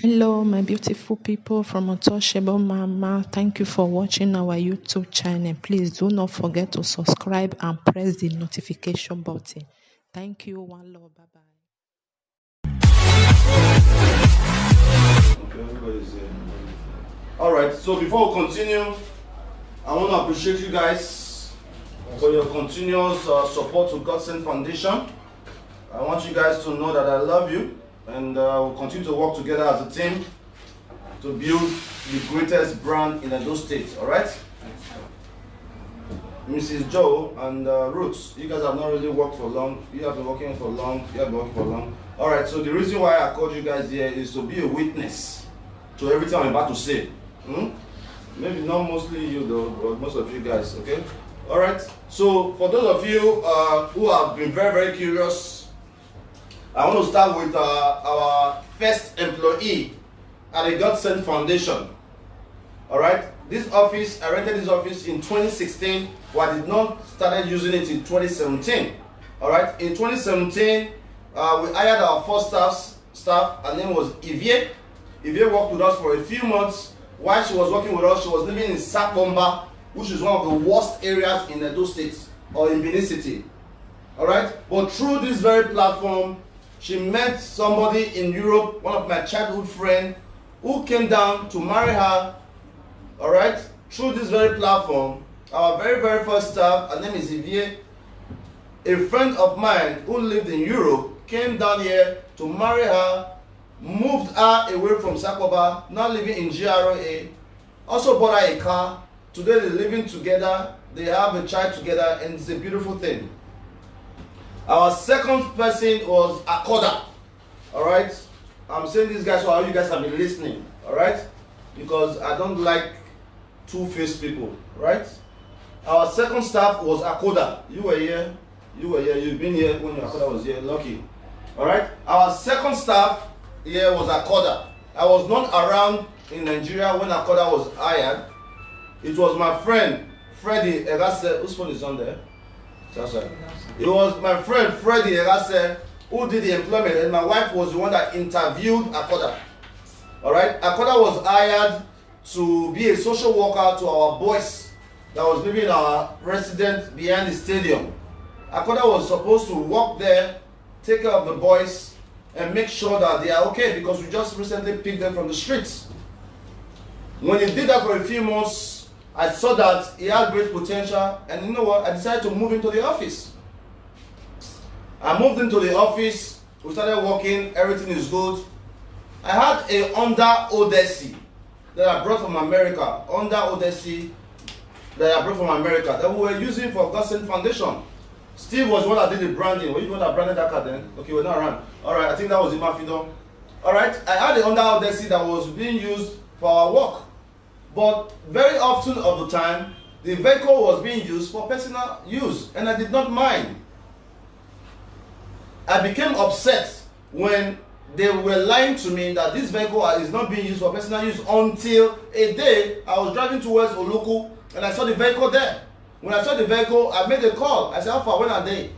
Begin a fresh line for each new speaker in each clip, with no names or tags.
Hello, my beautiful people from Untouchable Mama. Thank you for watching our YouTube channel. Please do not forget to subscribe and press the notification button. Thank you. One love. Bye bye.
Okay, everybody's here. All right. So before we continue, I want to appreciate you guys for your continuous support to God Sent Foundation. I want you guys to know that I love you, and we'll continue to work together as a team to build the greatest brand in Edo State. All right. Mrs. Joe and Ruth, you guys have not really worked for long. You have been working for long. You have been working for long. All right. So the reason why I called you guys here is to be a witness to everything I'm about to say. Maybe not mostly you though, but most of you guys. Okay. All right. So for those of you who have been very, very curious, I want to start with our first employee at the God Sent Foundation. All right. This office, I rented this office in 2016, but I did not started using it in 2017. All right. In 2017, we hired our first staff. Her name was Ivie. Ivie worked with us for a few months. While she was working with us, she was living in Sakomba, which is one of the worst areas in Edo State or in Benin City. All right. But through this very platform, she met somebody in Europe, one of my childhood friends, who came down to marry her. All right, through this very platform, our very, very first staff, her name is Ivie, a friend of mine who lived in Europe, came down here to marry her, moved her away from Sakoba, now living in GRA, also bought her a car. Today they're living together, they have a child together, and it's a beautiful thing. Our second person was Akoda. All right, I'm saying this guys so how you guys have been listening. All right, because I don't like two-faced people. Right. Our second staff was Akoda. You were here. You've been here when Akoda was here. Lucky. All right. Our second staff here was Akoda. I was not around in Nigeria when Akoda was hired. It was my friend Freddie Erase. Whose phone is on there? It was my friend Freddie Erase who did the employment, and my wife was the one that interviewed Akoda. All right, Akoda was hired to be a social worker to our boys that was living in our residence behind the stadium. Akoda was supposed to work there, take care of the boys, and make sure that they are okay because we just recently picked them from the streets. When he did that for a few months, I saw that he had great potential, and you know what? I decided to move into the office. I moved into the office, we started working, everything is good. I had a Honda Odyssey that I brought from America, Honda Odyssey that I brought from America that we were using for God Sent Foundation. Steve was the one that did the branding. Were you the one that branded that car then? Okay, we're not around. All right, I think that was Imafido. All right, I had a Honda Odyssey that was being used for our work. But very often of the time, the vehicle was being used for personal use, and I did not mind. I became upset when they were lying to me that this vehicle is not being used for personal use until a day I was driving towards Oluku and I saw the vehicle there. When I saw the vehicle, I made a call. I said, how far, when are they?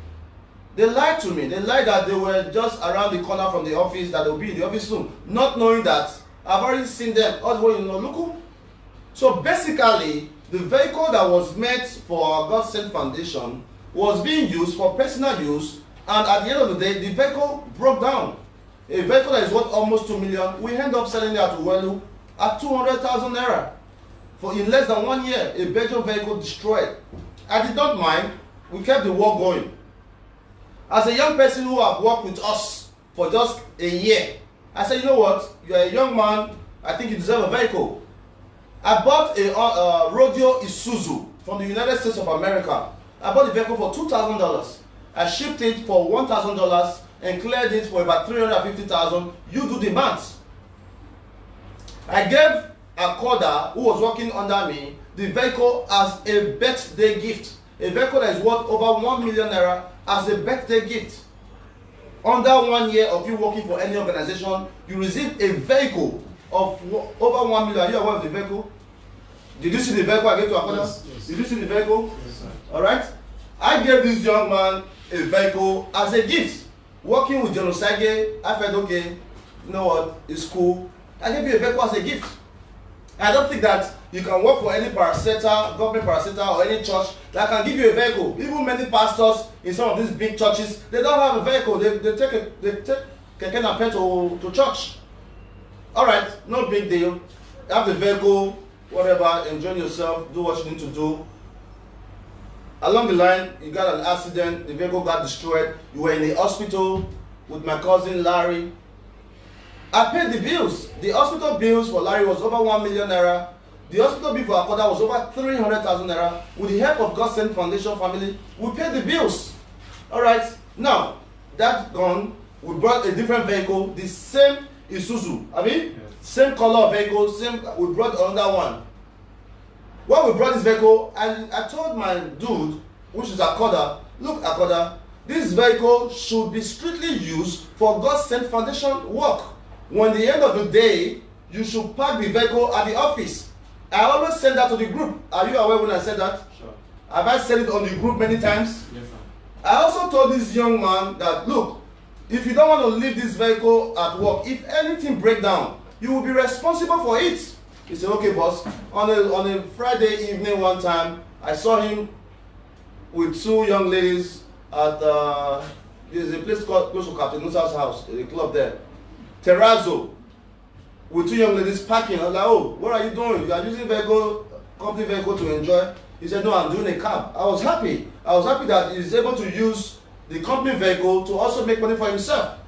They lied to me. They lied that they were just around the corner from the office, that they'll be in the office soon, not knowing that I've already seen them all the way in Oluku. So basically, the vehicle that was meant for our God Sent Foundation was being used for personal use, and at the end of the day, the vehicle broke down. A vehicle that is worth almost 2 million, we end up selling it at Uwelu at 200,000 naira. For in less than 1 year, a Belgian vehicle destroyed. I did not mind. We kept the work going. As a young person who have worked with us for just a year, I said, you know what? You are a young man. I think you deserve a vehicle. I bought a Rodeo Isuzu from the United States of America. I bought the vehicle for $2,000. I shipped it for $1,000 and cleared it for about $350,000. You do the math. I gave Akoda, who was working under me, the vehicle as a birthday gift. A vehicle that is worth over 1 million naira as a birthday gift. Under 1 year of you working for any organization, you receive a vehicle of over 1 million. Are you aware of the vehicle? Did you see the vehicle I gave to Akoda? Yes. Did you see the vehicle?
Yes, sir.
All right. I gave this young man a vehicle as a gift. Working with Osagie, I felt okay. You know what? It's cool. I gave you a vehicle as a gift. I don't think that you can work for any parastatal, government parastatal, or any church that can give you a vehicle. Even many pastors in some of these big churches, they don't have a vehicle. They take keke napep to church. All right, no big deal. Have the vehicle, whatever, enjoy yourself, do what you need to do. Along the line, you got an accident, the vehicle got destroyed. You were in the hospital with my cousin Larry. I paid the bills. The hospital bills for Larry was over 1 million naira. The hospital bill for Akoda was over 300,000 naira. With the help of God Sent Foundation family, we paid the bills. All right. Now, that gone, we brought a different vehicle, the same Isuzu. I mean, yes. Same color of vehicle, same. We brought another one. When we brought this vehicle, I told my dude, which is Akoda, look, Akoda, this vehicle should be strictly used for God Sent Foundation work. When the end of the day, you should park the vehicle at the office. I always send that to the group. Are you aware when I said that?
Sure.
Have I said it on the group many times?
Yes, sir.
I also told this young man that, look, if you don't want to leave this vehicle at work, if anything breaks down, you will be responsible for it. He said, okay, boss. On a Friday evening one time, I saw him with two young ladies at, there's a place called close to Captain Nusa's house, a club there. Terrazzo, with two young ladies parking. I was like, oh, what are you doing? You are using vehicle, company vehicle to enjoy? He said, no, I'm doing a cab. I was happy. I was happy that he's able to use the company vehicle to also make money for himself.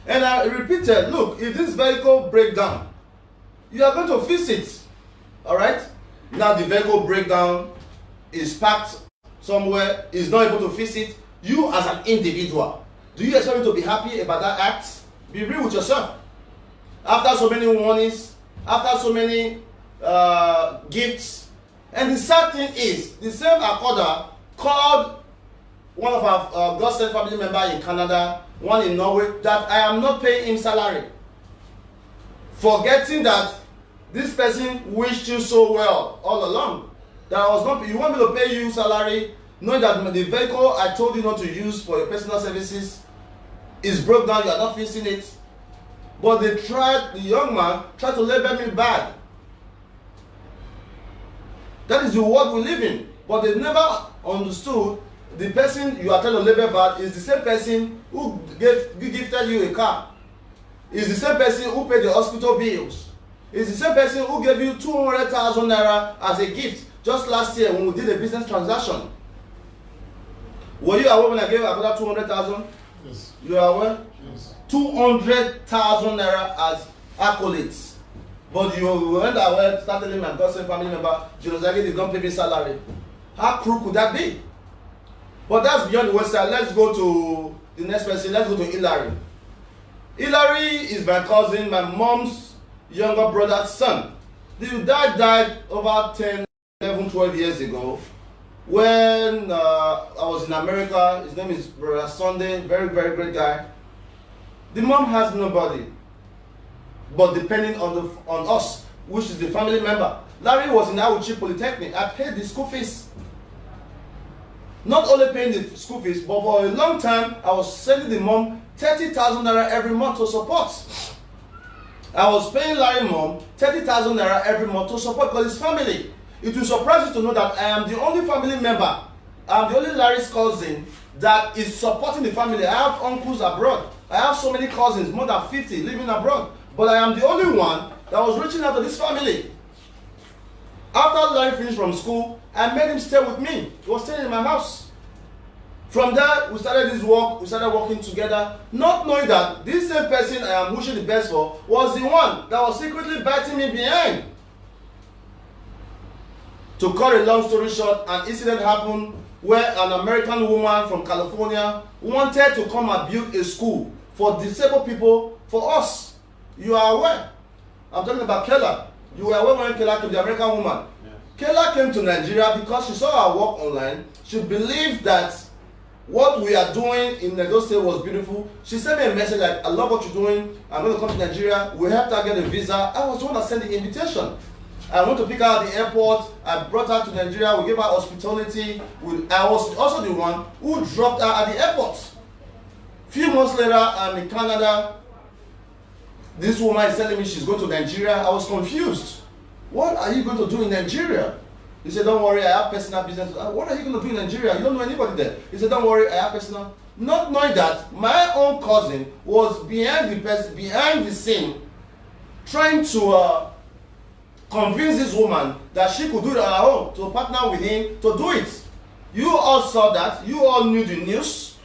And I repeated, look, if this vehicle breaks down, you are going to fix it. All right? Now the vehicle breakdown is parked somewhere, is not able to fix it. You as an individual, do you expect me to be happy about that act? Be real with yourself. After so many warnings, after so many gifts, and the sad thing is, the same Akoda called one of our God Sent family members in Canada, one in Norway, that I am not paying him salary. Forgetting that this person wished you so well all along. That I was not, you want me to pay you salary, knowing that the vehicle I told you not to use for your personal services is broke down, you are not fixing it. But they tried, the young man tried to label me bad. That is the world we live in. But they never understood the person you are trying to label bad is the same person who gifted you a car. Is the same person who paid the hospital bills. Is the same person who gave you 200,000 naira as a gift just last year when we did a business transaction. Were you aware when I gave you about 200,000?
Yes.
You are aware?
Yes.
200,000 naira as accolades. But you weren't aware, start telling my God Sent family member, Osagie did not pay me salary. How cruel could that be? But that's beyond the website. Let's go to the next person. Let's go to Hilary. Hilary is my cousin, my mom's younger brother's son. The dad died over 10, 11, 12 years ago. When I was in America, his name is Brother Sunday, very, very great guy. The mom has nobody, but depending on us, which is the family member. Larry was in Awuchi Polytechnic. I paid the school fees. Not only paying the school fees, but for a long time, I was sending the mom 30,000 naira every month to support. I was paying Larry's mom 30,000 naira every month to support because his family. It will surprise you to know that I am the only family member, I'm the only Larry's cousin that is supporting the family. I have uncles abroad. I have so many cousins, more than 50, living abroad. But I am the only one that was reaching out to this family. After Larry finished from school, I made him stay with me. He was staying in my house. From there, we started this work. We started working together, not knowing that this same person I am wishing the best for was the one that was secretly biting me behind. To cut a long story short, an incident happened where an American woman from California wanted to come and build a school for disabled people for us. You are aware. I'm talking about Kayla. You were aware when Kayla came, the American woman. Yeah. Kayla came to Nigeria because she saw our work online. She believed that what we are doing in Lagos State was beautiful. She sent me a message like, I love what you're doing. I'm going to come to Nigeria. We helped her get a visa. I was the one that sent the invitation. I went to pick her at the airport. I brought her to Nigeria. We gave her hospitality. I was also the one who dropped her at the airport. A few months later, I'm in Canada. This woman is telling me she's going to Nigeria. I was confused. What are you going to do in Nigeria? He said, don't worry, I have personal business. What are you going to do in Nigeria? You don't know anybody there. He said, don't worry, I have personal. Not knowing that my own cousin was behind the scene, trying to convince this woman that she could do it on her own, to partner with him to do it. You all saw that. You all knew the news.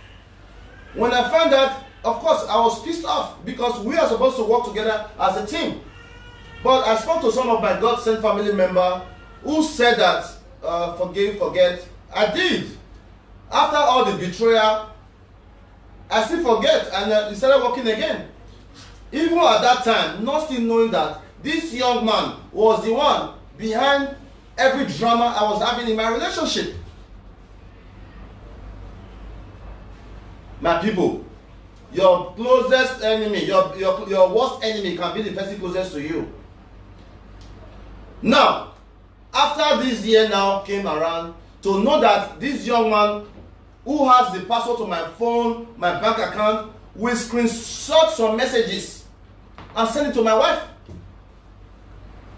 When I found that, of course, I was pissed off because we are supposed to work together as a team. But I spoke to some of my God-sent family members who said that, forgive, forget. I did. After all the betrayal, I still forget, and he started working again. Even at that time, not still knowing that this young man was the one behind every drama I was having in my relationship. My people, your closest enemy, your worst enemy can be the person closest to you. Now, after this year now came around, to know that this young man who has the password to my phone, my bank account, will screenshot some messages and send it to my wife.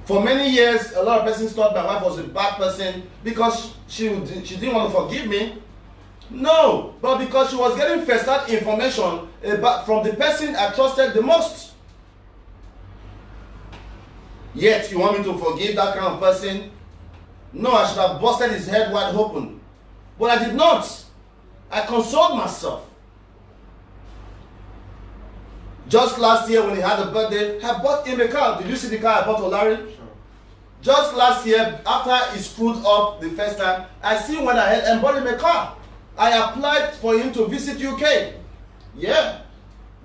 For many years, a lot of persons thought my wife was a bad person because she didn't want to forgive me. No, but because she was getting first-hand information from the person I trusted the most. Yet, you want me to forgive that kind of person? No, I should have busted his head wide open. But I did not. I consoled myself. Just last year when he had a birthday, I bought him a car. Did you see the car I bought Larry? Sure. Just last year, after he screwed up the first time, I still went ahead and bought him a car. I applied for him to visit UK. Yeah.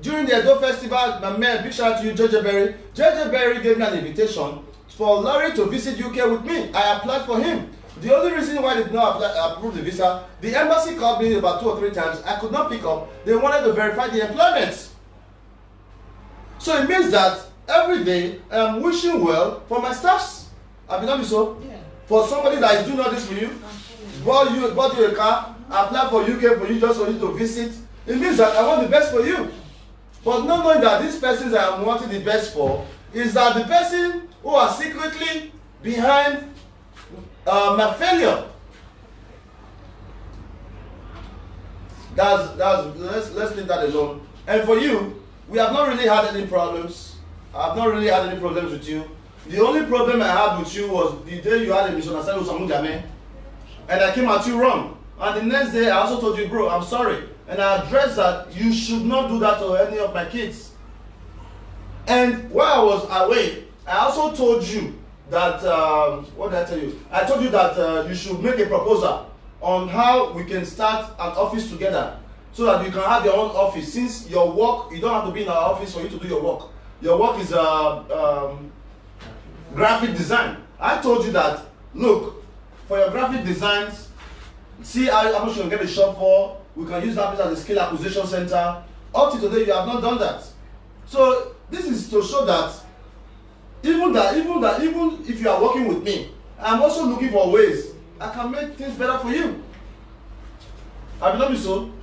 During the Edo Festival, my man, big shout out to you, JJ Berry. JJ Berry gave me an invitation for Larry to visit UK with me. I applied for him. The only reason why they did not approve the visa, the embassy called me about 2 or 3 times. I could not pick up. They wanted to verify the employment. So it means that every day I'm wishing well for my staffs. Have you done so? Yeah. For somebody that is doing all this for you, bought you a car, applied for UK for you just for you to visit. It means that I want the best for you. But not knowing that these persons I am wanting the best for is that the person who are secretly behind my failure. Let's leave that alone. And for you, we have not really had any problems. I have not really had any problems with you. The only problem I had with you was the day you had a misunderstanding with Samu Jame, and I came at you wrong. And the next day, I also told you, bro, I'm sorry. And I addressed that you should not do that to any of my kids. And while I was away, I also told you that, what did I tell you? I told you that you should make a proposal on how we can start an office together so that you can have your own office. Since your work, you don't have to be in our office for you to do your work. Your work is graphic design. I told you that, look, for your graphic designs, see how much you can get a shop for. We can use that as a skill acquisition center. Up to today, you have not done that. So this is to show that even if you are working with me, I'm also looking for ways I can make things better for you. Have you noticed so? Sure.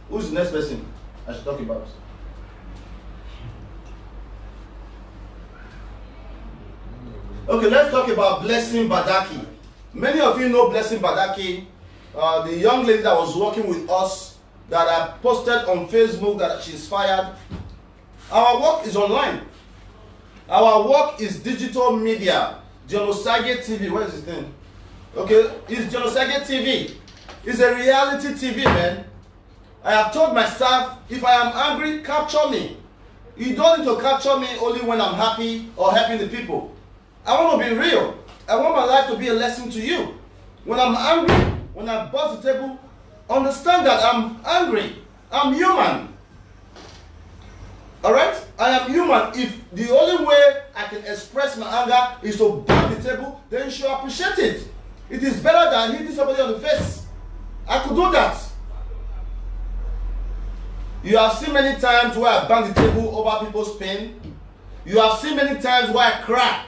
Who's the next person I should talk about? Okay, let's talk about Blessing Badaki. Many of you know Blessing Badaki, the young lady that was working with us, that I posted on Facebook that she's fired. Our work is online. Our work is digital media. Dion Osagie TV, where is his name? Okay, it's Dion Osagie TV. It's a reality TV, man. I have told my staff, if I am angry, capture me. You don't need to capture me only when I'm happy or helping the people. I want to be real. I want my life to be a lesson to you. When I'm angry, when I bust the table, understand that I'm angry. I'm human. Alright? I am human. If the only way I can express my anger is to bang the table, then you should appreciate it. It is better than hitting somebody on the face. I could do that. You have seen many times where I bang the table over people's pain. You have seen many times where I cry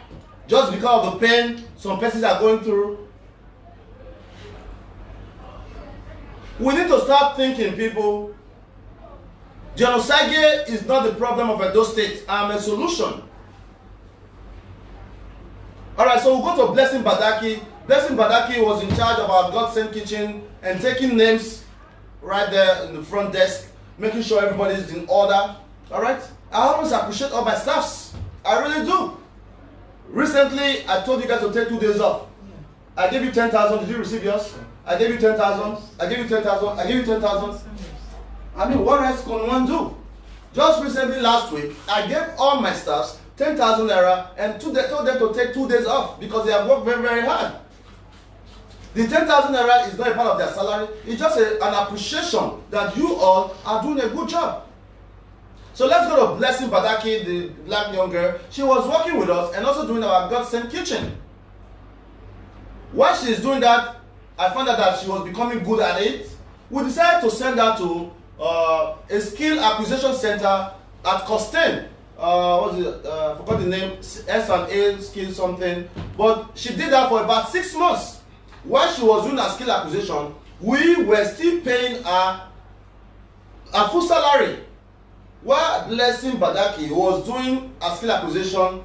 just because of the pain some persons are going through. We need to start thinking, people. Dion Osagie is not the problem of Edo State. I'm a solution. Alright, so we'll go to Blessing Badaki. Blessing Badaki was in charge of our God Sent Kitchen and taking names right there in the front desk, making sure everybody is in order. Alright? I always appreciate all my staffs. I really do. Recently, I told you guys to take 2 days off. I gave you 10,000. Did you receive yours? I gave you 10,000. I gave you 10,000. I gave you 10,000. I mean, what else can one do? Just recently, last week, I gave all my staffs 10,000 naira and told them to take 2 days off because they have worked very, very hard. The 10,000 naira is not a part of their salary. It's just an appreciation that you all are doing a good job. So let's go to Blessing Badaki, the black young girl. She was working with us and also doing our God Sent Kitchen. While she is doing that, I found out that she was becoming good at it. We decided to send her to a skill acquisition center at Costain. What is it? I forgot the name. S&A skill something. But she did that for about 6 months. While she was doing her skill acquisition, we were still paying her a full salary. While Blessing Badaki was doing a skill acquisition,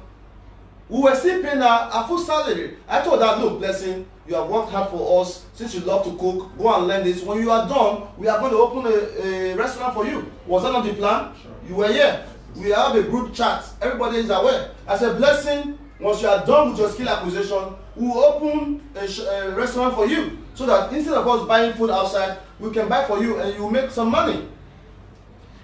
we were still paying her a full salary. I told her, look, Blessing, you have worked hard for us. Since you love to cook, go and learn this. When you are done, we are going to open a restaurant for you. Was that not the plan? Sure. You were here. We have a group chat. Everybody is aware. I said, Blessing, once you are done with your skill acquisition, we will open a restaurant for you. So that instead of us buying food outside, we can buy for you and you will make some money.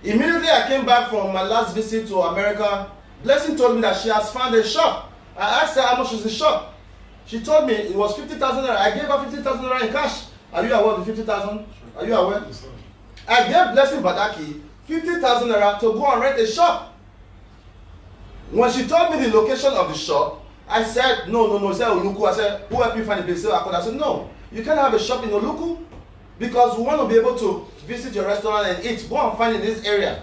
Immediately I came back from my last visit to America. Blessing told me that she has found a shop. I asked her how much is the shop. She told me it was 50,000 naira. I gave her 50,000 naira in cash. Are you aware of the 50,000? Are you aware? I gave Blessing Badaki 50,000 naira to go and rent a shop. When she told me the location of the shop, I said, no. She said, Oluku. I said, who helped you find the place? I said, no, you can't have a shop in Oluku because we want to be able to visit your restaurant and eat. Go and find in this area.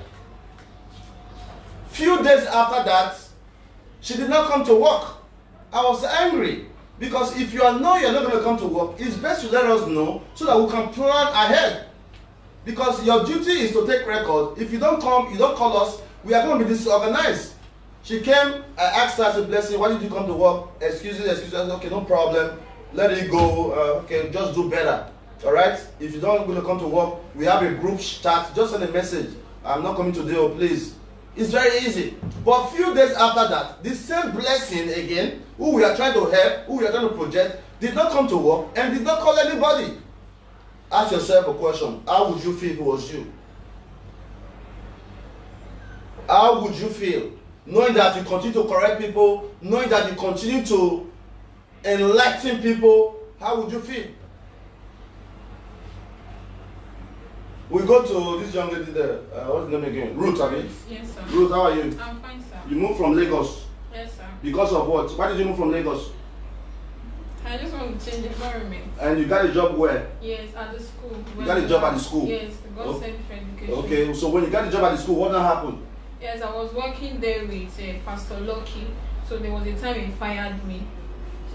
Few days after that, she did not come to work. I was angry because if you know you're not going to come to work, it's best to let us know so that we can plan ahead. Because your duty is to take record. If you don't come, you don't call us, we are going to be disorganized. She came, I asked her, I said, Blessing, why did you come to work? Excuse me. I said, okay, no problem. Let it go. Okay, just do better. All right? If you don't going to come to work, we have a group chat. Just send a message. I'm not coming today, please. It's very easy. But a few days after that, the same Blessing again, who we are trying to help, who we are trying to project, did not come to work and did not call anybody. Ask yourself a question. How would you feel if it was you? How would you feel? Knowing that you continue to correct people, knowing that you continue to enlighten people, how would you feel? We go to this young lady there. What's the name again? Ruth, have you?
Yes, sir.
Ruth, how are you?
I'm fine, sir.
You moved from Lagos?
Yes, sir.
Because of what? Why did you move from Lagos?
I just want to change the environment.
And you got a job where?
Yes, at the school.
You got a job at the school?
Yes, God sent for education.
Okay, so when you got a job at the school, what happened?
Yes, I was working there with Pastor Lucky. So there was a time he fired me.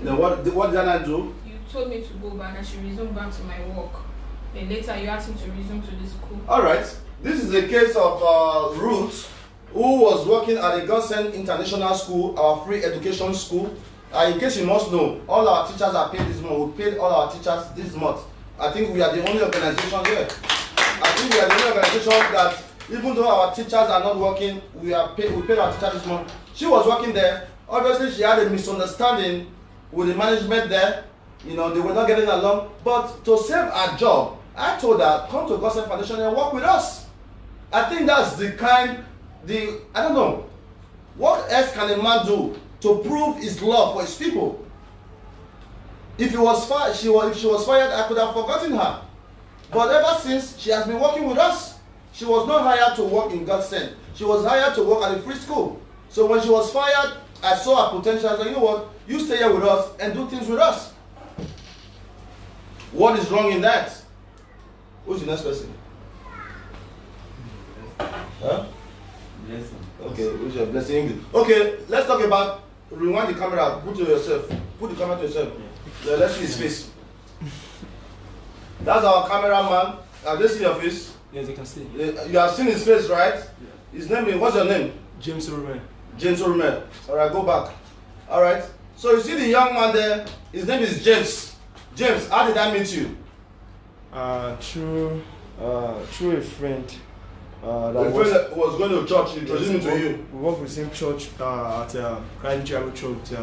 Then what did I do?
You told me to go back. I should resume back to my work. Then later you asked me to resume to the school.
Alright, this is a case of Ruth, who was working at the God Sent International School, our free education school. In case you must know, all our teachers are paid this month. We paid all our teachers this month. I think we are the only organization here. I think we are the only organization that, even though our teachers are not working, we paid our teachers this month. She was working there. Obviously, she had a misunderstanding with the management there. You know, they were not getting along. But to save her job, I told her, come to God Sent Foundation and work with us. I think that's I don't know. What else can a man do to prove his love for his people? If she was fired, I could have forgotten her. But ever since, she has been working with us. She was not hired to work in God Sent. She was hired to work at a free school. So when she was fired, I saw her potential. I said, you know what? You stay here with us and do things with us. What is wrong in that? Who's the next person? Huh?
Blessing.
Okay, who's your Blessing? Okay, let's talk about, rewind the camera, put the camera to yourself. Yeah. Let's see his face. That's our cameraman. Have they seen your face?
Yes, I can see.
You have seen his face, right?
Yeah.
His name is, what's your name?
James Orme.
James Orme. Alright, go back. Alright. So you see the young man there, his name is James. James, how did I meet you?
Through a friend.
The friend that was going to church, introduced me to you.
We work with the same church at Christ Bible Church.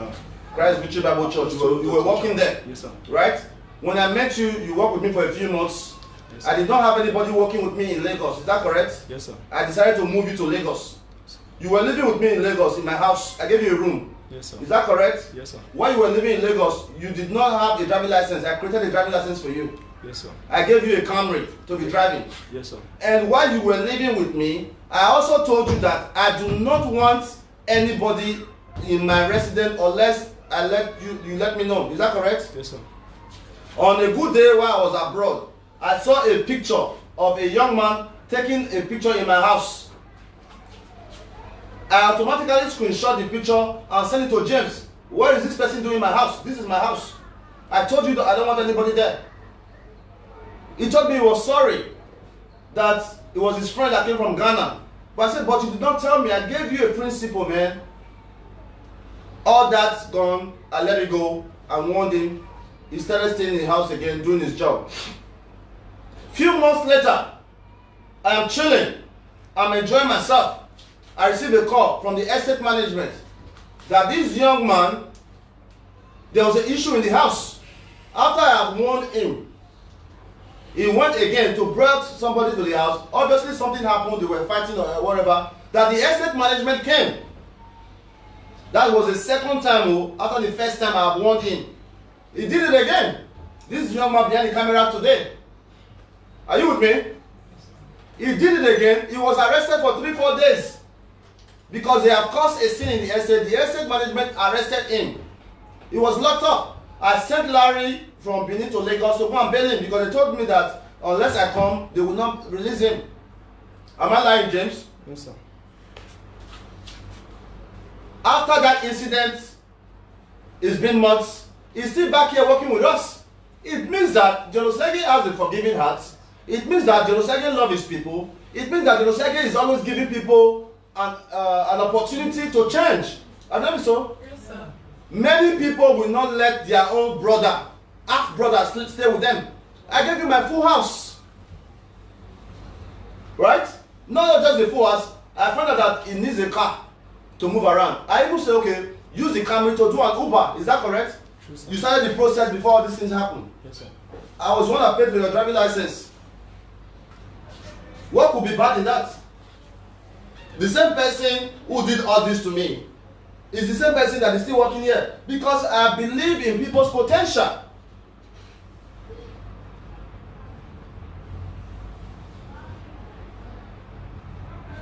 Christ Victory Bible Church. You were working there.
Yes, sir.
Right? When I met you, you worked with me for a few months.
Yes,
I did not have anybody working with me in Lagos. Is that correct?
Yes, sir.
I decided to move you to Lagos. You were living with me in Lagos, in my house. I gave you a room.
Yes, sir.
Is that correct?
Yes, sir.
While you were living in Lagos, you did not have a driving license. I created a driving license for you.
Yes, sir.
I gave you a Camry to be driving.
Yes, sir.
And while you were living with me, I also told you that I do not want anybody in my residence unless I let you let me know. Is that correct?
Yes, sir.
On a good day while I was abroad, I saw a picture of a young man taking a picture in my house. I automatically screenshot the picture and sent it to James. What is this person doing in my house? This is my house. I told you that I don't want anybody there. He told me he was sorry that it was his friend that came from Ghana. But I said, but you did not tell me. I gave you a principle, man. All that's gone. I let it go. I warned him. He started staying in the house again, doing his job. Few months later, I am chilling. I'm enjoying myself. I received a call from the estate management that this young man, there was an issue in the house. After I had warned him, he went again to bring somebody to the house. Obviously something happened, they were fighting or whatever, that the estate management came. That was the second time, after the first time I had warned him. He did it again. This young man behind the camera today. Are you with me? He did it again. He was arrested for 3-4 days. Because they have caused a scene in the estate. The estate management arrested him. He was locked up. I sent Larry from Benin to Lagos to go and bail him because they told me that unless I come, they will not release him. Am I lying, James?
Yes, sir.
After that incident, it's been months. He's still back here working with us. It means that Osagie has a forgiving heart. It means that Osagie loves his people. It means that Osagie is always giving people an opportunity to change. I know so.
Yes, sir.
Many people will not let their own brother, half brother, stay with them. I gave you my full house. Right? Not just the full house. I found out that he needs a car to move around. I even say, okay, use the Camry to do an Uber. Is that correct?
True, sir.
You started the process before all these things happened.
Yes, sir.
I was the one that paid for your driving license. What could be bad in that? The same person who did all this to me is the same person that is still working here because I believe in people's potential.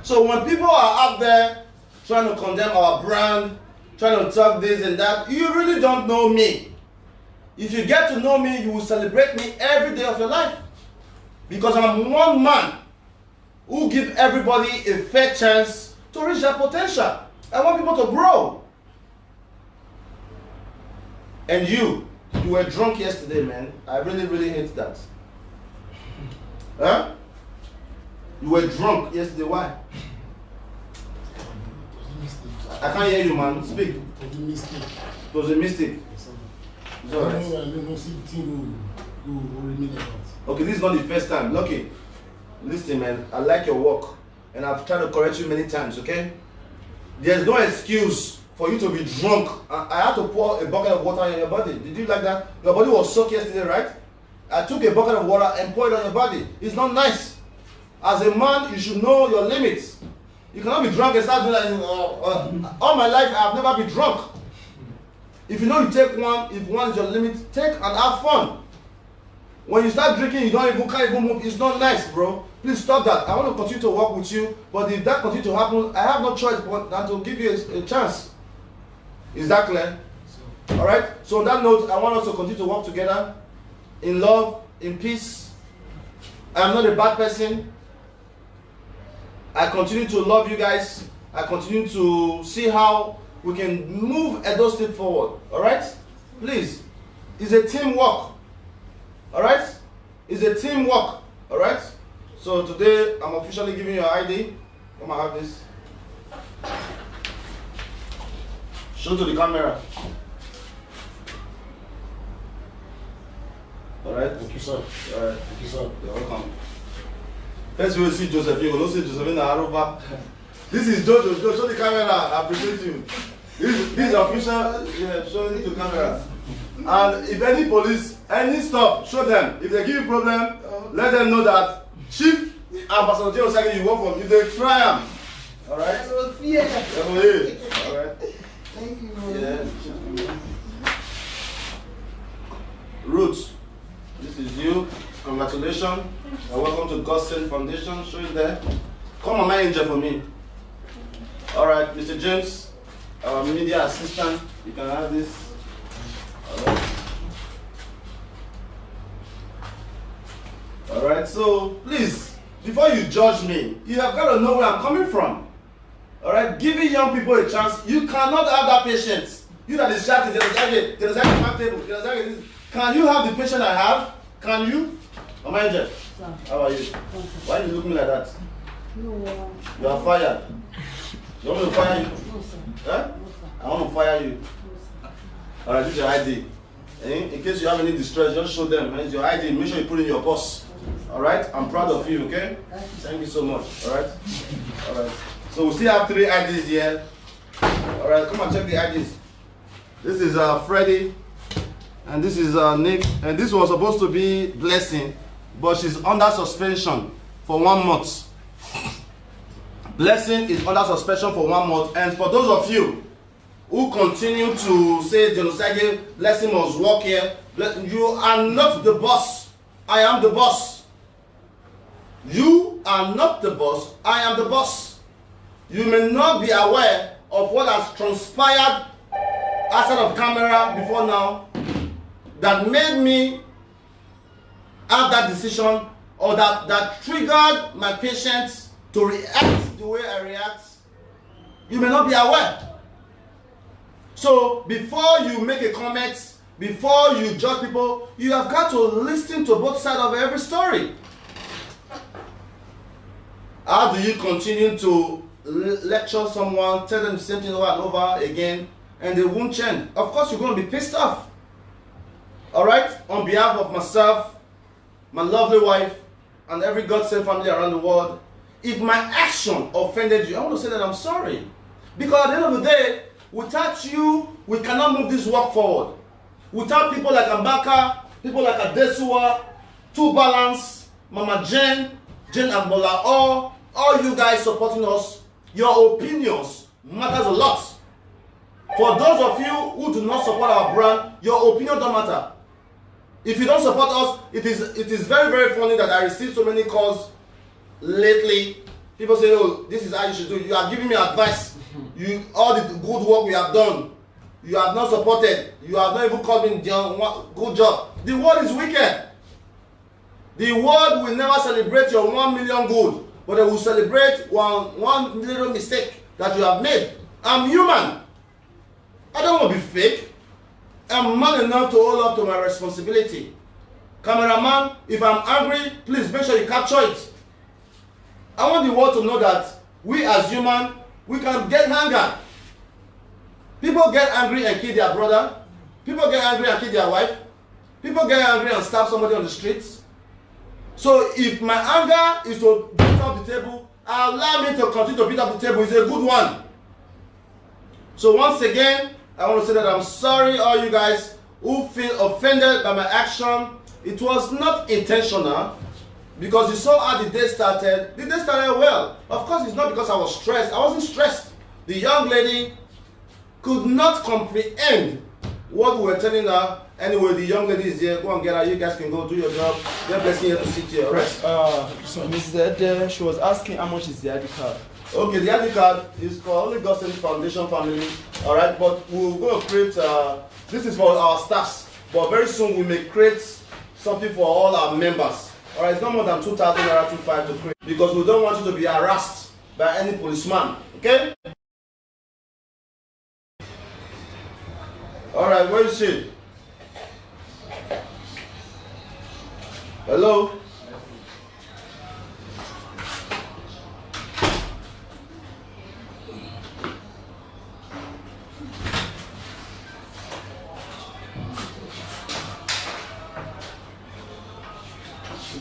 So when people are out there trying to condemn our brand, trying to talk this and that, you really don't know me. If you get to know me, you will celebrate me every day of your life. Because I'm one man who give everybody a fair chance to reach their potential. I want people to grow. And you were drunk yesterday, man. I really, really hate that. Huh? You were drunk yesterday. Why? I can't hear you, man. Speak.
It was a mistake.
It was a mistake. It's all right.
I don't see the thing go remain like that.
Okay, this is not the first time. Lucky, listen, man. I like your work, and I've tried to correct you many times. Okay? There's no excuse for you to be drunk. I had to pour a bucket of water on your body. Did you like that? Your body was soaked yesterday, right? I took a bucket of water and poured it on your body. It's not nice. As a man, you should know your limits. You cannot be drunk and start doing like, all my life, I have never been drunk. If you know you take one, if one is your limit, take and have fun. When you start drinking, you can't even move. It's not nice, bro. Please stop that. I want to continue to work with you, but if that continues to happen, I have no choice but than to give you a chance. Is that clear? All right. So on that note, I want us to continue to work together in love, in peace. I am not a bad person. I continue to love you guys. I continue to see how we can move Edo State forward. All right? Please. It's a teamwork. All right? It's a teamwork. All right? So today I'm officially giving you an ID. Come and have this. Show to the camera. Alright?
Thank you, sir.
Alright.
Thank you, sir.
You're welcome. First we will see Joseph. You will not see Josephine Aruba. This is Jojo. Jojo, show the camera. I appreciate you. This is official. Yeah, show it to the camera. And if any police, any stop, show them. If they give you problem, let them know that Chief Ambassador Dion Osagie you work for. If they try them, all right. All right.
Thank you.
Yeah. Roots, this is you. Congratulations. And welcome to Godsend Foundation. Show it there. Come on, my angel for me. All right, Mr. James, our media assistant. You can have this. All right, so please, before you judge me, you have got to know where I'm coming from. All right, giving young people a chance, you cannot have that patience. You that is shouting, there's a my table, can you have the patience I have? Can you? Mama Angel, how are you? Why do you look at me like that?
No,
You are fired. You want me to fire you?
no, sir.
Huh?
No, sir.
I want to fire you.
No, sir.
All right, this is your ID. In case you have any distress, just show them. It's your ID. Make sure you put it in your purse. All right? I'm proud of you, okay? Thank you so much. All right? All right. So we still have 3 IDs here. All right, come and check the IDs. This is Freddie. And this is Nick. And this was supposed to be Blessing, but she's under suspension for 1 month. Blessing is under suspension for 1 month. And for those of you who continue to say Dion Osagie, Blessing must work here, you are not the boss. I am the boss. You are not the boss. I am the boss. You may not be aware of what has transpired outside of camera before now that made me have that decision, or that triggered my patients to react the way I react. You may not be aware. So before you make a comment, before you judge people, you have got to listen to both sides of every story. How do you continue to lecture someone, tell them the same thing over and over again, and they won't change? Of course you're going to be pissed off. All right? On behalf of myself, my lovely wife, and every God-sent family around the world, if my action offended you, I want to say that I'm sorry. Because at the end of the day, without you, we cannot move this work forward. Without people like Ambaka, people like Adesua, Two Balance, Mama Jane Agbola, all you guys supporting us, your opinions matters a lot. For those of you who do not support our brand, your opinion don't matter. If you don't support us, it is very, very funny that I receive so many calls lately. People say, oh, this is how you should do it. You are giving me advice. All the good work we have done, you have not supported. You have not even called me Dion. Good job. The world is wicked. The world will never celebrate your 1 million good, but they will celebrate one little mistake that you have made. I'm human. I don't want to be fake. I'm man enough to hold up to my responsibility. Cameraman, if I'm angry, please make sure you capture it. I want the world to know that we as human, we can get anger. People get angry and kill their brother. People get angry and kill their wife. People get angry and stab somebody on the streets. So if my anger is to beat up the table, allow me to continue to beat up the table. It's a good one. So once again, I want to say that I'm sorry all you guys who feel offended by my action. It was not intentional, because you saw how the day started. The day started well. Of course, it's not because I was stressed. I wasn't stressed. The young lady could not comprehend what we were telling her. Anyway, the young lady is here. Go and get her. You guys can go do your job. They're blessing you to sit here. All right?
So Mrs. Ede, she was asking how much is the ID card.
Okay, the ID card is for only Godsend Foundation family. All right, but we're going to create. This is for our staffs, but very soon we may create something for all our members. All right, it's not more than 2,000 naira 25 to create, because we don't want you to be harassed by any policeman. Okay? All right, where is she? Hello?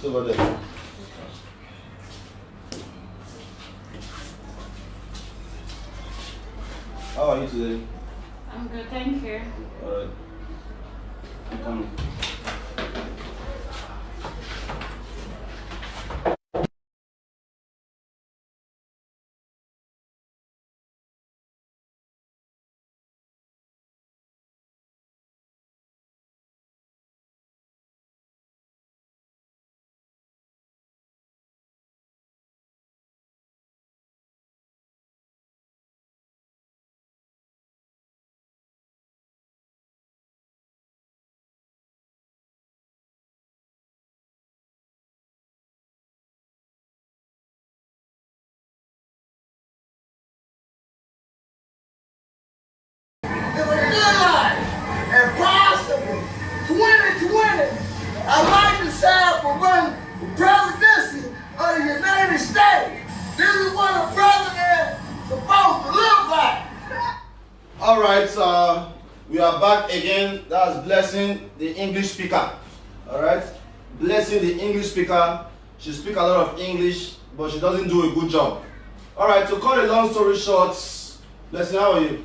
Sit over there. How are you today?
I'm good, thank you.
Alright. I'm coming.
It's a good life and possible. 2020. I like to sign for running for presidency of the United States. This is what a president is supposed to look like.
Alright, we are back again. That's Blessing, the English speaker. Alright? Blessing, the English speaker. She speaks a lot of English, but she doesn't do a good job. Alright, to cut a long story short, Blessing, how are you?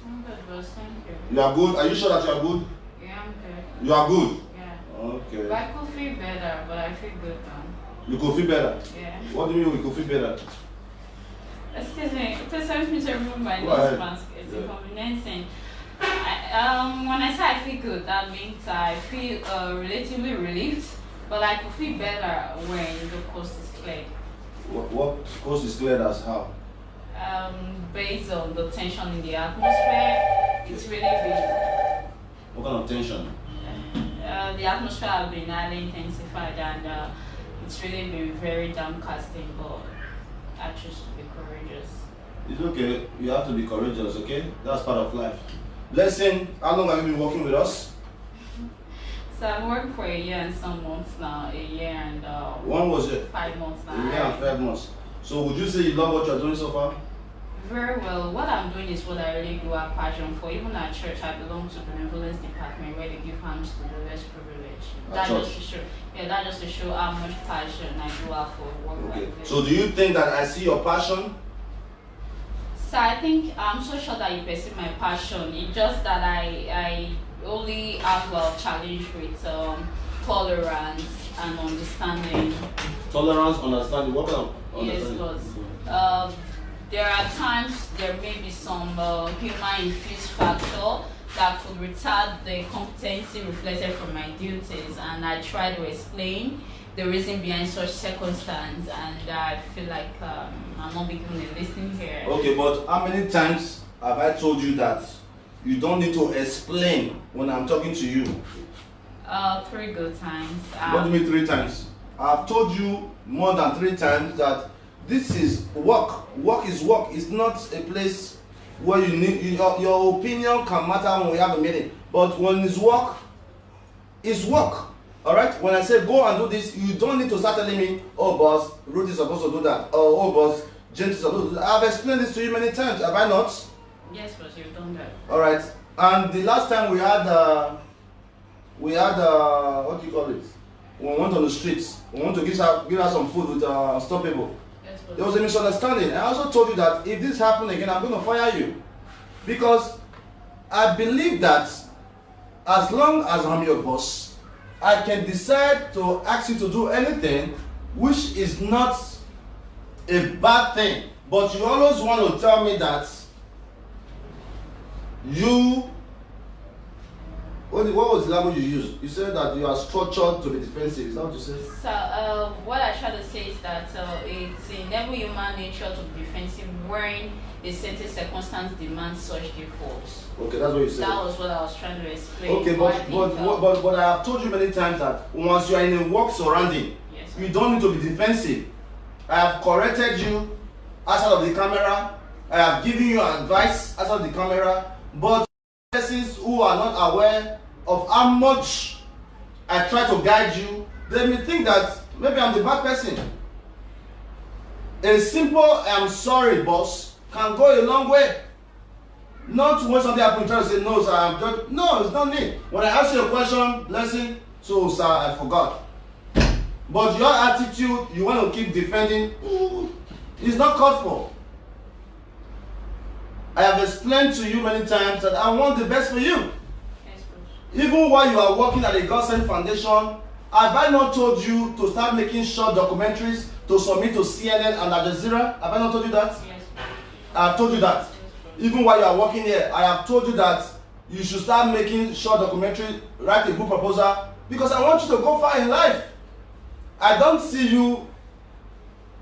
I'm good, boss, thank you.
You are good? Are you sure that you are good?
Yeah, I'm good.
You are good?
Yeah.
Okay.
But I could feel better, but I feel good now.
You could feel better?
Yeah.
What do you mean we could feel better?
Excuse me, please help me to remove my
Go
nose
ahead.
mask. It's
Yeah.
inconveniencing. When I say I feel good, that means I feel relatively relieved, but I could feel better when the coast is clear.
What coast is cleared as how?
Based on the tension in the atmosphere, it's really been
What kind of tension?
the atmosphere has been highly intensified and it's really been very downcasting, but I choose to be courageous.
It's okay. You have to be courageous, okay? That's part of life. Blessing, how long have you been working with us?
So I've worked for a year and some months now, a year and
When was it?
5 months now.
A year and 5 months. So would you say you love what you're doing so far?
Very well. What I'm doing is what I really do have passion for. Even at church, I belong to the benevolence department where they give hands to the less privileged.
At church?
That just to show how much passion I do have for work
Okay.
like this.
So do you think that I see your passion?
So I think I'm so sure that you perceive my passion. It's just that I only have a challenge with tolerance and understanding.
Tolerance, understanding. What kind of
Yes,
understanding?
but there are times there may be some human infused factor that could retard the competency reflected from my duties, and I try to explain the reason behind such circumstance, and I feel like I'm not being a listening here.
Okay, but how many times have I told you that you don't need to explain when I'm talking to you?
3 good times.
What do you mean 3 times? I've told you more than 3 times that this is work. Work is work. It's not a place where you need your opinion can matter when we have a meeting. But when it's work, it's work. Alright? When I say go and do this, you don't need to start telling me, oh boss, Ruth is supposed to do that. Oh boss, James is supposed to do that. I've explained this to you many times, have I not?
Yes, but you've done that.
Alright. And the last time we had what do you call it? When we went on the streets, we want to give her some food with Unstoppable.
Yes, but
There was a misunderstanding. I also told you that if this happens again, I'm going to fire you. Because I believe that as long as I'm your boss, I can decide to ask you to do anything which is not a bad thing. But you always want to tell me that you, what was the language you used? You said that you are structured to be defensive. Is that what you said?
So, what I try to say is that it's in every human nature to be defensive when a certain circumstance demands such defaults.
Okay, that's what you said.
That was what I was trying to explain.
Okay,
I think,
but I have told you many times that once you are in a work surrounding,
yes,
you don't need to be defensive. I have corrected you outside of the camera. I have given you advice outside of the camera. But persons who are not aware of how much I try to guide you, they may think that maybe I'm the bad person. A simple "I'm sorry, boss" can go a long way. Not when something happens, try to say, "No, sir, I'm just..." No, it's not me. When I ask you a question, Blessing, "So, sir, I forgot." But your attitude, you want to keep defending, it's not called for. I have explained to you many times that I want the best for you.
Yes,
Even while you are working at the God Sent Foundation, have I not told you to start making short documentaries to submit to CNN and Al Jazeera? Have I not told you that?
yes,
I have told you that. Even while you are working here, I have told you that you should start making short documentary, write a book proposal, because I want you to go far in life. I don't see you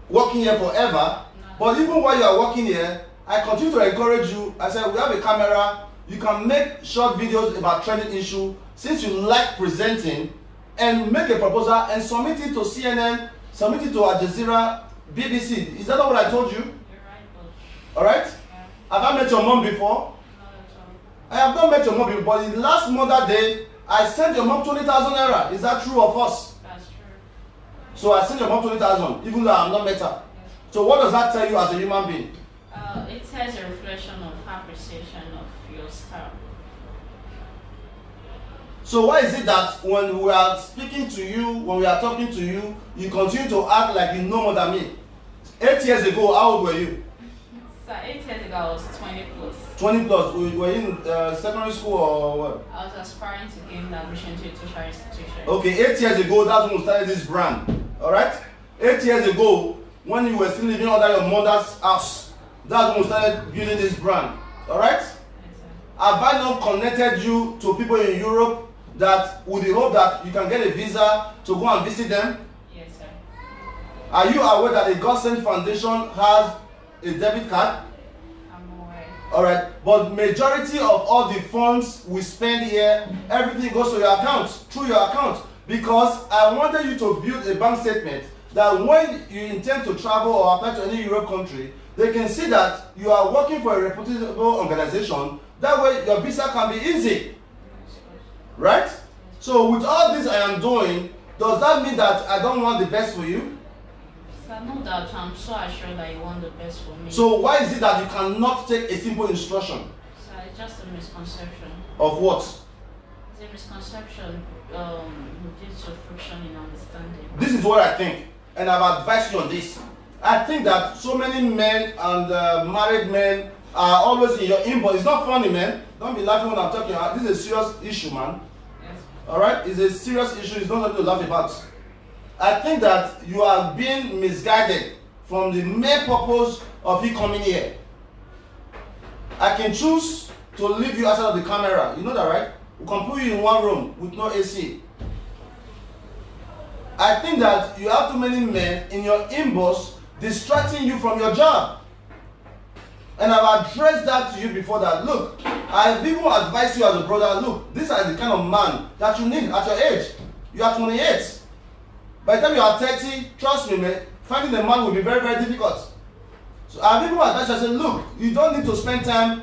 working here forever, but even while you are working here, I continue to encourage you. I said, we have a camera, you can make short videos about trending issue, since you like presenting, and make a proposal and submit it to CNN, submit it to Al Jazeera, BBC. Is that not what I told you?
you're right, boss.
Alright?
Yeah,
Have I met your mom before?
not at all.
I have not met your mom before, but the last Mother Day, I sent your mom 20,000 naira. Is that true or false?
That's true.
So I sent your mom 20,000, even though I have not met her. So what does that tell you as a human being?
It has a reflection of appreciation of your style.
So why is it that when we are speaking to you, when we are talking to you, you continue to act like you know more than me? 8 years ago, how old were you?
So 8 years ago, I was 20 plus.
20 plus. Were you in secondary school or what?
I was aspiring to gain admission to a tertiary institution.
Okay, 8 years ago, that's when we started this brand. Alright? 8 years ago, when you were still living under your mother's house, that's when we started building this brand. Alright?
Yes, sir.
Have I not connected you to people in Europe that with the hope that you can get a visa to go and visit them?
Yes, sir.
Are you aware that the God Sent Foundation has a debit card?
I'm aware.
Alright, but majority of all the funds we spend here, everything goes to your account, through your account. Because I wanted you to build a bank statement that when you intend to travel or apply to any Europe country, they can see that you are working for a reputable organization. That way your visa can be easy. Right? So with all this I am doing, does that mean that I don't want the best for you?
So I know that I'm so assured that you want the best for me.
So why is it that you cannot take a simple instruction?
So it's just a misconception.
Of what?
It's a misconception due to friction in understanding.
This is what I think, and I've advised you on this. I think that so many men and married men are always in your inbox. It's not funny, man. Don't be laughing when I'm talking. This is a serious issue, man.
Yes.
Alright? It's a serious issue. It's not something to laugh about. I think that you are being misguided from the main purpose of you coming here. I can choose to leave you outside of the camera. You know that, right? We can put you in one room with no AC. I think that you have too many men in your inbox distracting you from your job. And I've addressed that to you before that. Look, I've even advised you as a brother, look, these are the kind of man that you need at your age. You are 28. By the time you are 30, trust me, man, finding a man will be very, very difficult. So I've even advised you, I said, look, you don't need to spend time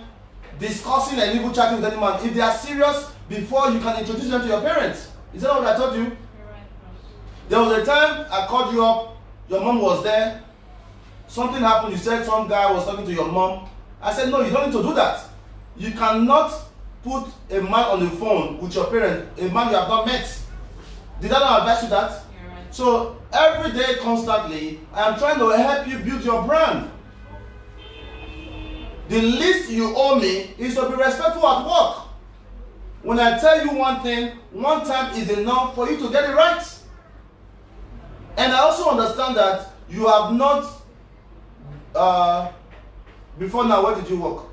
discussing and even chatting with any man. If they are serious, before you can introduce them to your parents. Is that what I told you?
You're right, boss.
There was a time I called you up, your mom was there, something happened, you said some guy was talking to your mom. I said, no, you don't need to do that. You cannot put a man on the phone with your parent, a man you have not met. Did I not advise you that?
You're right.
So every day, constantly, I am trying to help you build your brand. The least you owe me is to be respectful at work. When I tell you one thing, one time is enough for you to get it right. And I also understand that you have not, before now, where did you work?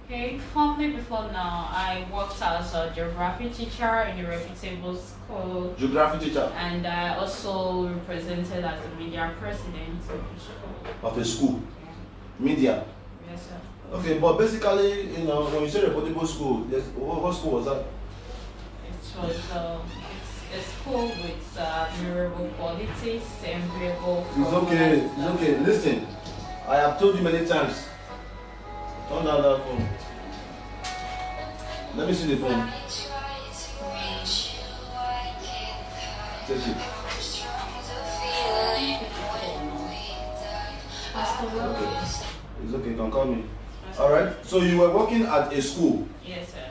Okay, formally before now, I worked as a geography teacher in a reputable school.
Geography teacher
And I also represented as the media president of the school.
of a school,
Yeah.
media.
Yes, sir.
Okay, but basically, you know, when you say reputable school, what school was that?
It was it's a school with admirable qualities, enviable.
It's okay, it's okay. Listen, I have told you many times. Turn down that phone. Let me see the phone. Take it. Okay. It's okay, you can call me. Alright, so you were working at a school.
Yes, sir.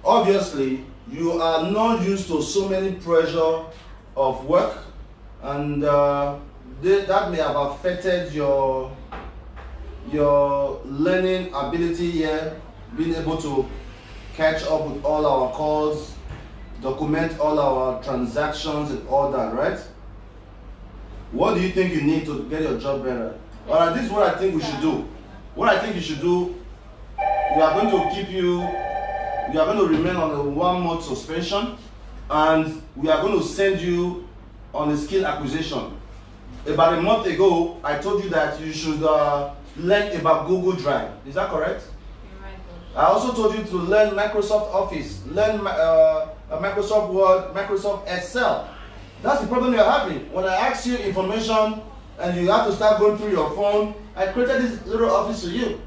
Obviously, you are not used to so many pressure of work and that may have affected your learning ability here, being able to catch up with all our calls, document all our transactions and all that, right? What do you think you need to get your job better? Alright, this is what I think we should do. What I think you should do, we are going to keep you, you are going to remain on a 1 month suspension, and we are going to send you on a skill acquisition. About a month ago, I told you that you should learn about Google Drive. Is that correct?
You're right, Coach.
I also told you to learn Microsoft Office, learn Microsoft Word, Microsoft Excel. That's the problem you're having. When I ask you information and you have to start going through your phone, I created this little office for you.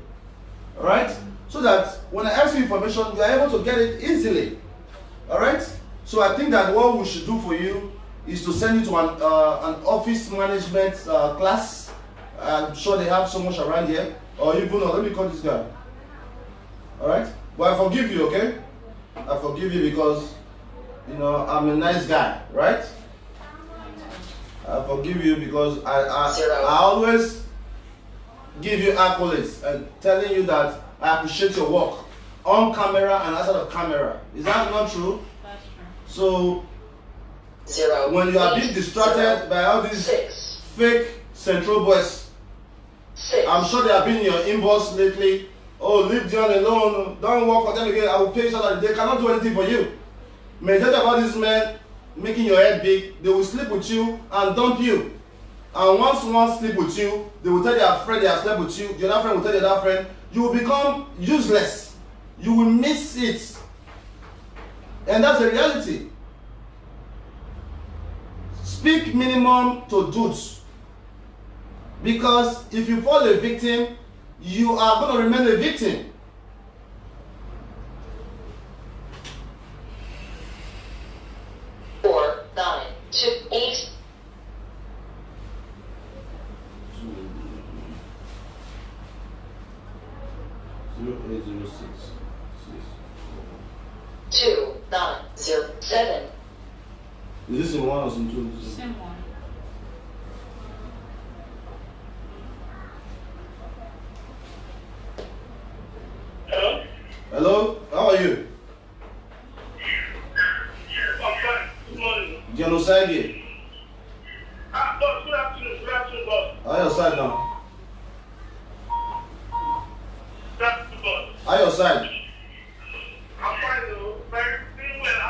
Alright? So that when I ask you information, you are able to get it easily. Alright? So I think that what we should do for you is to send you to an office management class. I'm sure they have so much around here. Or even, let me call this guy. Alright? But I forgive you, okay? I forgive you because, you know, I'm a nice guy, right? I forgive you because I always give you accolades and telling you that I appreciate your work on camera and outside of camera. Is that not true?
That's true.
So when you are being distracted by all these fake Central boys, I'm sure they have been in your inbox lately. Oh, leave Dion alone, don't work for them again, I will pay you so that they cannot do anything for you. Majority of all these men making your head big, they will sleep with you and dump you. And once one sleep with you, they will tell their friend they have slept with you, the other friend will tell the other friend, you will become useless. You will miss it. And that's the reality. Speak minimum to dudes. Because if you fall a victim, you are going to remain a victim. Is this in one or some two?
Same one.
Hello?
Hello? How are you?
I'm fine. Good morning.
Dion Osagie.
Boss, good afternoon. Good afternoon, boss.
How are your side now?
Good afternoon, boss.
How are your side?
I'm fine, though. Very well.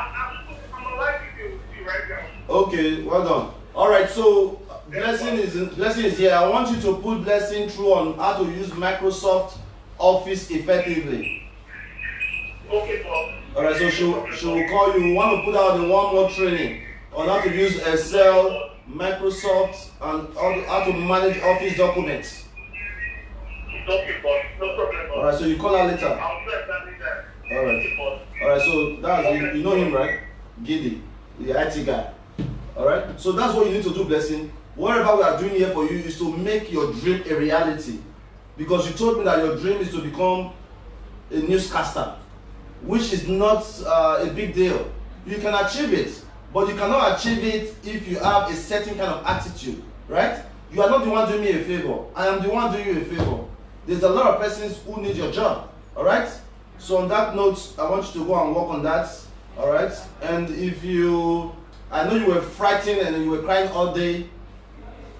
I'm alive with you right now.
Okay, well done. Alright, so Blessing is here. I want you to put Blessing through on how to use Microsoft Office effectively.
Okay, boss.
Alright, so she will call you. We want to put out the 1 more training on how to use Excel, Microsoft, and how to manage Office documents.
Okay, boss. No problem, boss.
Alright, so you call her later.
I'll try that.
Alright.
Okay, boss.
Alright, so that's you know him, right? Giddy, the IT guy. Alright, so that's what you need to do, Blessing. Whatever we are doing here for you is to make your dream a reality. Because you told me that your dream is to become a newscaster, which is not a big deal. You can achieve it, but you cannot achieve it if you have a certain kind of attitude, right? You are not the one doing me a favor. I am the one doing you a favor. There's a lot of persons who need your job, alright? So on that note, I want you to go and work on that, alright? And if you, I know you were frightened and you were crying all day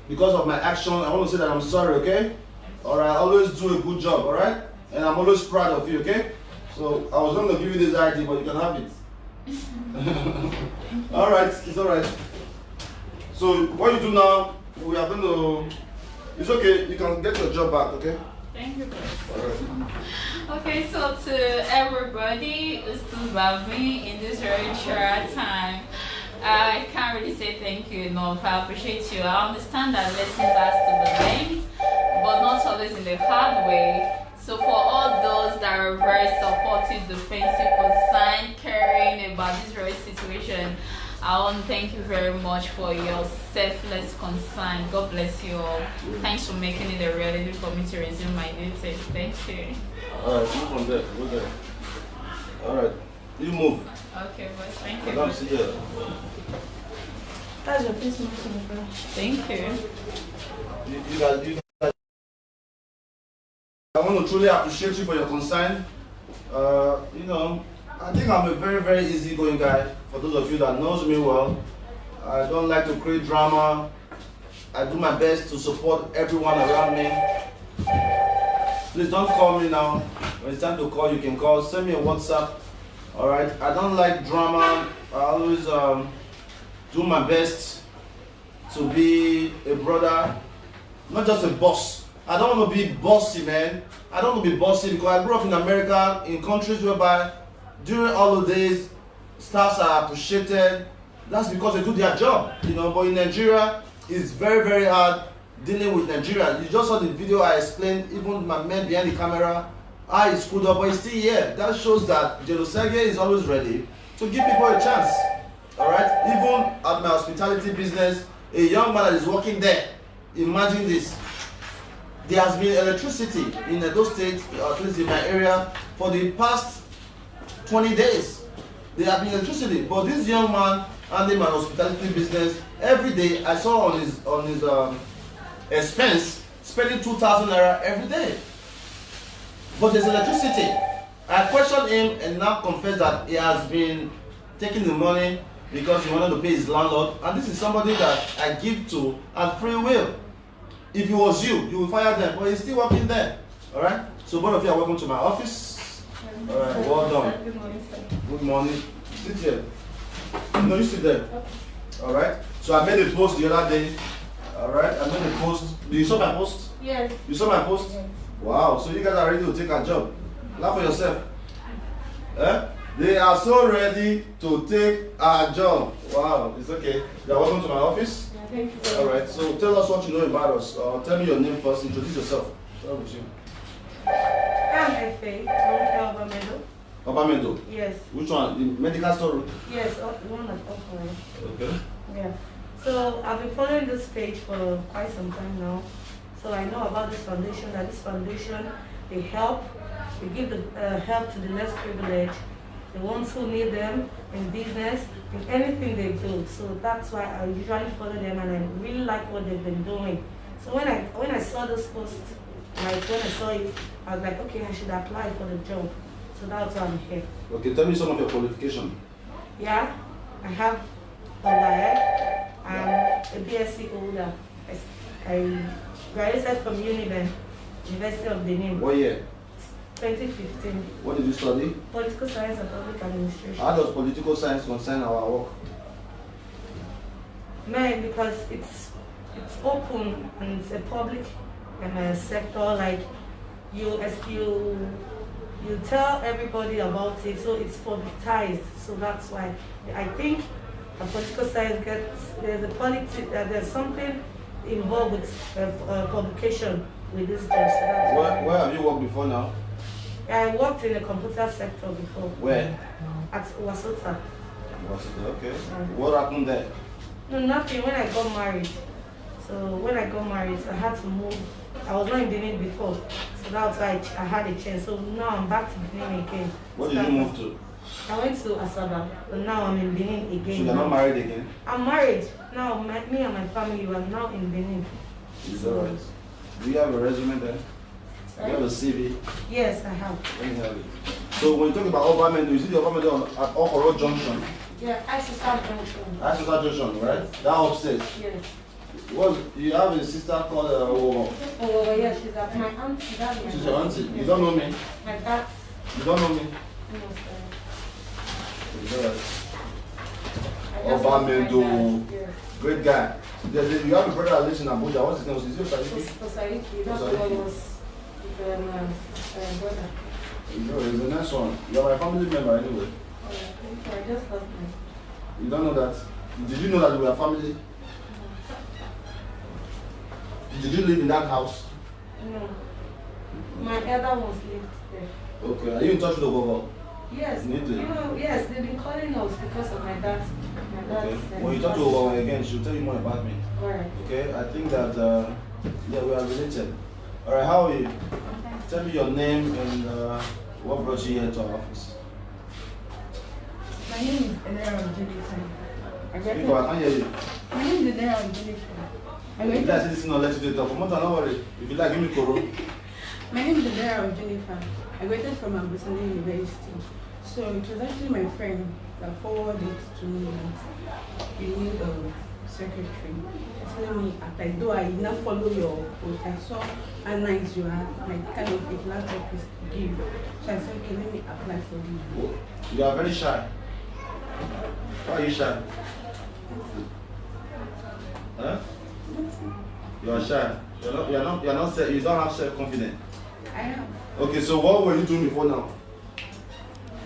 because of my action, I want to say that I'm sorry, okay? Alright, always do a good job, alright? And I'm always proud of you, okay? So I was going to give you this ID, but you can have it. Alright, it's alright. So what you do now, we are going to, it's okay, you can get your job back, okay?
Thank you, Chris.
Alright.
Okay, so to everybody who stood by me in this very trial time, I can't really say thank you enough. I appreciate you. I understand that lessons has to be learned, but not always in the hard way. So for all those that are very supportive, defensive, concerned, caring about this very situation, I want to thank you very much for your selfless concern. God bless you all. Thanks for making it a reality for me to resume my duties. Thank you.
Alright, move on there. Go there. Alright, you move.
Okay, boss. Thank
I
you.
don't see you.
That's your face mask, bro.
Thank you.
You guys, I want to truly appreciate you for your concern. You know, I think I'm a very, very easygoing guy. For those of you that knows me well, I don't like to create drama. I do my best to support everyone around me. Please don't call me now. When it's time to call, you can call. Send me a WhatsApp. All right. I don't like drama. I always do my best to be a brother, not just a boss. I don't want to be bossy, man. I don't want to be bossy because I grew up in America, in countries whereby during holidays, staffs are appreciated. That's because they do their job, you know. But in Nigeria, it's very, very hard dealing with Nigeria. You just saw the video I explained, even my man behind the camera, how he screwed up, but he's still here. That shows that Osagie is always ready to give people a chance. All right? Even at my hospitality business, a young man that is working there, imagine this. There has been electricity in those states, at least in my area, for the past 20 days. There has been electricity, but this young man handling my hospitality business, every day I saw on his expense spending 2,000 naira every day. But there's electricity. I questioned him and now confessed that he has been taking the money because he wanted to pay his landlord, and this is somebody that I give to at free will. If it was you will fire them, but he's still working there. All right. So both of you are welcome to my office. All right. Well done.
Good morning, sir.
Good morning. Sit here. No, you sit there. All right. So I made a post the other day. All right. I made a post. You saw my post?
Yes.
You saw my post?
Yes.
Wow. So you guys are ready to take a job. Laugh for yourself. Eh? They are so ready to take a job. Wow. It's okay. You are welcome to my office.
Yeah, thank you.
All right. So tell us what you know about us. Tell me your name first. Introduce yourself. Start with you.
I'm Efe. I'm Obamendo.
Obamendo.
Yes.
Which one? The medical store?
Yes, one at Oakland.
Okay.
Yeah. So I've been following this page for quite some time now. So I know about this foundation, that this foundation, they help, they give the help to the less privileged, the ones who need them in business, in anything they do. So that's why I usually follow them, and I really like what they've been doing. So when I saw this post, like when I saw it, I was like, okay, I should apply for the job. So that's why I'm here.
Okay, tell me some of your qualification.
Yeah, I have a lawyer. I'm a BSc holder. I graduated from University of Benin.
What year?
2015.
What did you study?
Political science and public administration.
How does political science concern our work?
Man, because it's open and it's a public sector. Like you tell everybody about it, so it's publicized. So that's why I think a political science there's something involved with publication with this job. So
Where have you worked before now?
I worked in the computer sector before.
Where?
At Wasota.
Okay. What happened there?
No, nothing. When I got married. So when I got married, I had to move. I was not in Benin before. So that's why I had a chance. So now I'm back to Benin again.
What did you move to?
I went to Asaba, but now I'm in Benin again.
So you're not married again?
I'm married. Now me and my family are now in Benin.
Is that right? Do you have a resume there? Do you have a CV?
Yes, I have.
Let me have it. So when you talk about Obamendo, you see the Obamendo at Okoro Junction?
Yeah, Exercise Junction.
Exercise Junction, right? That upstairs.
Yes.
What? You have a sister called
Oh, yeah, she's at my auntie. That's my
She's your auntie. You don't know me?
My dad.
You don't know me?
No, sorry.
Is that right?
I just lost my
Obamendo.
dad. Yes.
Great guy. You have a brother that lives in Abuja. What's his name? Is it Osagie?
Osagie. That's what was brother.
No, it's the next one. You're my family member anyway.
Oh, yeah. I just lost my.
You don't know that? Did you know that we are family? Did you live in that house?
No. My elder ones lived there.
Okay. Are you in touch with the Ogogo?
Yes.
You need to.
Yes, they've been calling us because of my dad's.
Okay. When you talk to Ogogo again, she'll tell you more about me.
Alright.
Okay. I think that yeah, we are related. All right. How are you? Tell me your name and what brought you here to our office.
My name is Elera Judy.
Speak up, I can't hear you.
My name is Dara Jennifer.
If you like this thing, I'll let you do it. Come on, don't worry. If you like, give me Koro.
My name is Dara Jennifer. I graduated from Amboseli University. So it was actually my friend that forwarded it to me that you need a secretary. Let me apply. Though I did not follow your post, I saw how nice you are, like kind of a philanthropist to give. So I said, okay, let me apply for this.
You are very shy. Why are you shy? Huh? You are shy. You don't have self-confidence.
I am.
Okay, so what were you doing before now?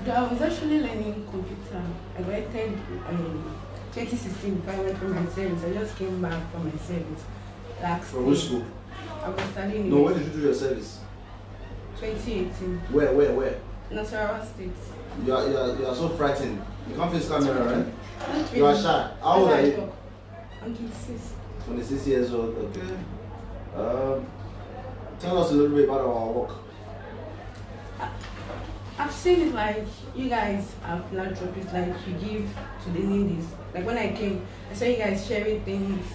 I was actually learning computer. I graduated 2016 before I went for my service. I just came back from my service last
From which school?
I was studying.
No, when did you do your service?
2018.
Where?
Nasarawa State.
You are so frightened. You can't face camera, right?
Not really.
You are shy. How old are you?
I'm 26.
26 years old. Okay. Tell us a little bit about our work.
I've seen it like you guys are philanthropists, like you give to the needy. Like when I came, I saw you guys sharing things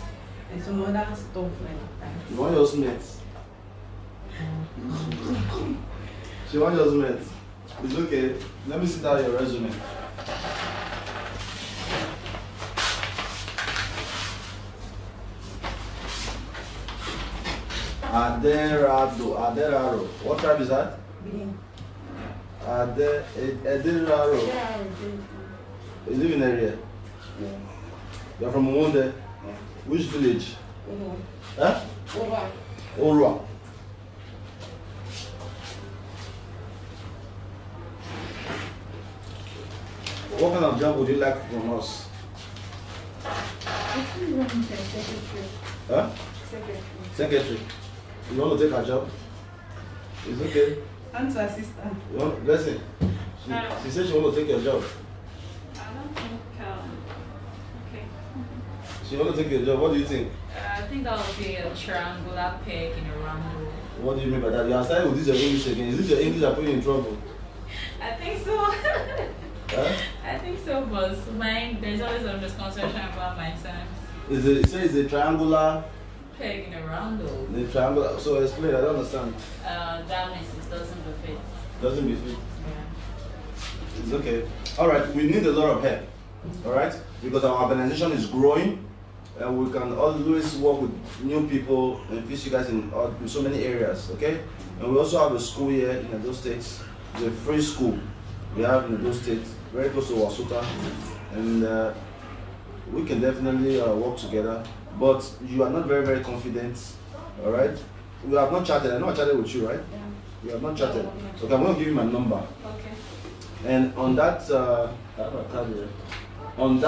and some other stuff like that.
You want your mate? She wants your mate. It's okay. Let me see down your resume. Aderaro. What tribe is that?
Being.
Aderaro.
Yeah,
You live in area?
yeah.
You're from Umunde? Which village? Huh?
Over.
Orua. What kind of job would you like from us?
Actually, want to secretary.
Huh?
Secretary.
Secretary. You want to take a job? It's okay.
And to assistant.
You want, listen. She said she want to take your job.
I don't think, okay.
She want to take your job. What do you think?
I think that would be a triangular peg in a round hole.
What do you mean by that? You are starting with this your English again. Is this your English that put you in trouble?
I think so.
Huh?
I think so, but there's always a misconception about my terms.
It says a triangular.
Peg in a round hole.
The triangular. So explain. I don't understand.
That means it doesn't fit.
Doesn't be fit.
Yeah.
It's okay. All right. We need a lot of help. All right, because our organization is growing, and we can always work with new people and visit you guys in so many areas. Okay. And we also have a school here in those states. It's a free school we have in those states, very close to Wasuta, and we can definitely work together. But you are not very confident. All right. We have not chatted. I know I chatted with you, right?
Yeah.
We have not chatted. Okay, I'm going to give you my number.
Okay.
And on that, I have a card here. On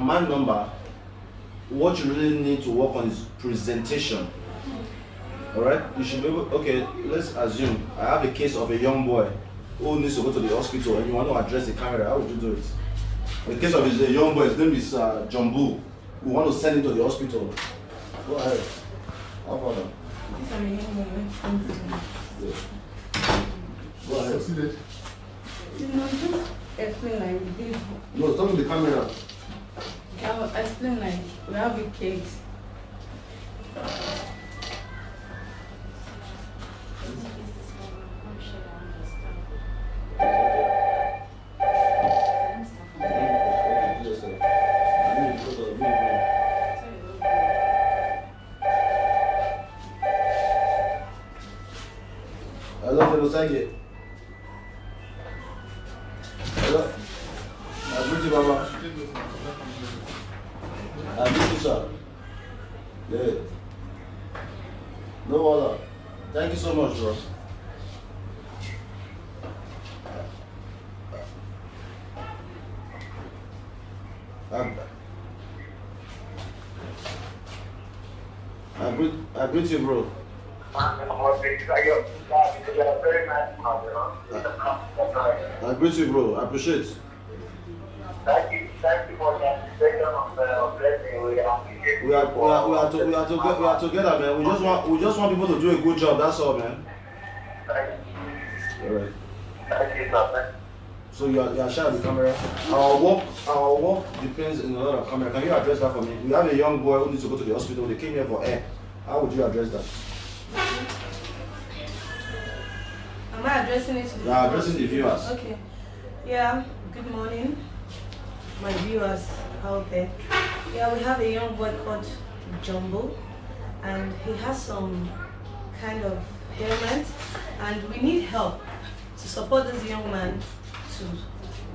my number, what you really need to work on is presentation. All right. You should be able. Okay. Let's assume I have a case of a young boy who needs to go to the hospital, and you want to address the camera. How would you do it? The case of a young boy, his name is Jumbo. We want to send him to the hospital. Go ahead. How about that?
These are my young moments.
Go ahead.
You know, just explain like this.
No, talk to the camera.
I'll explain like we have big cakes.
Hello, Osagie. Hello. I greet you, Baba. I greet you, sir. Yeah. No other. Thank you so much, bro. I greet you, bro. I greet you, bro. I appreciate it.
Thank you for that.
We are together, man. We just want people to do a good job. That's all, man.
Thank you.
All right.
Thank you, sir.
So you are shy of the camera. Our work depends on a lot of camera. Can you address that for me? We have a young boy who needs to go to the hospital. They came here for air. How would you address that?
Am I addressing it to the
Yeah, addressing the viewers.
Okay. Yeah, good morning, my viewers out there. Yeah, we have a young boy called Jumbo, and he has some kind of ailment, and we need help to support this young man to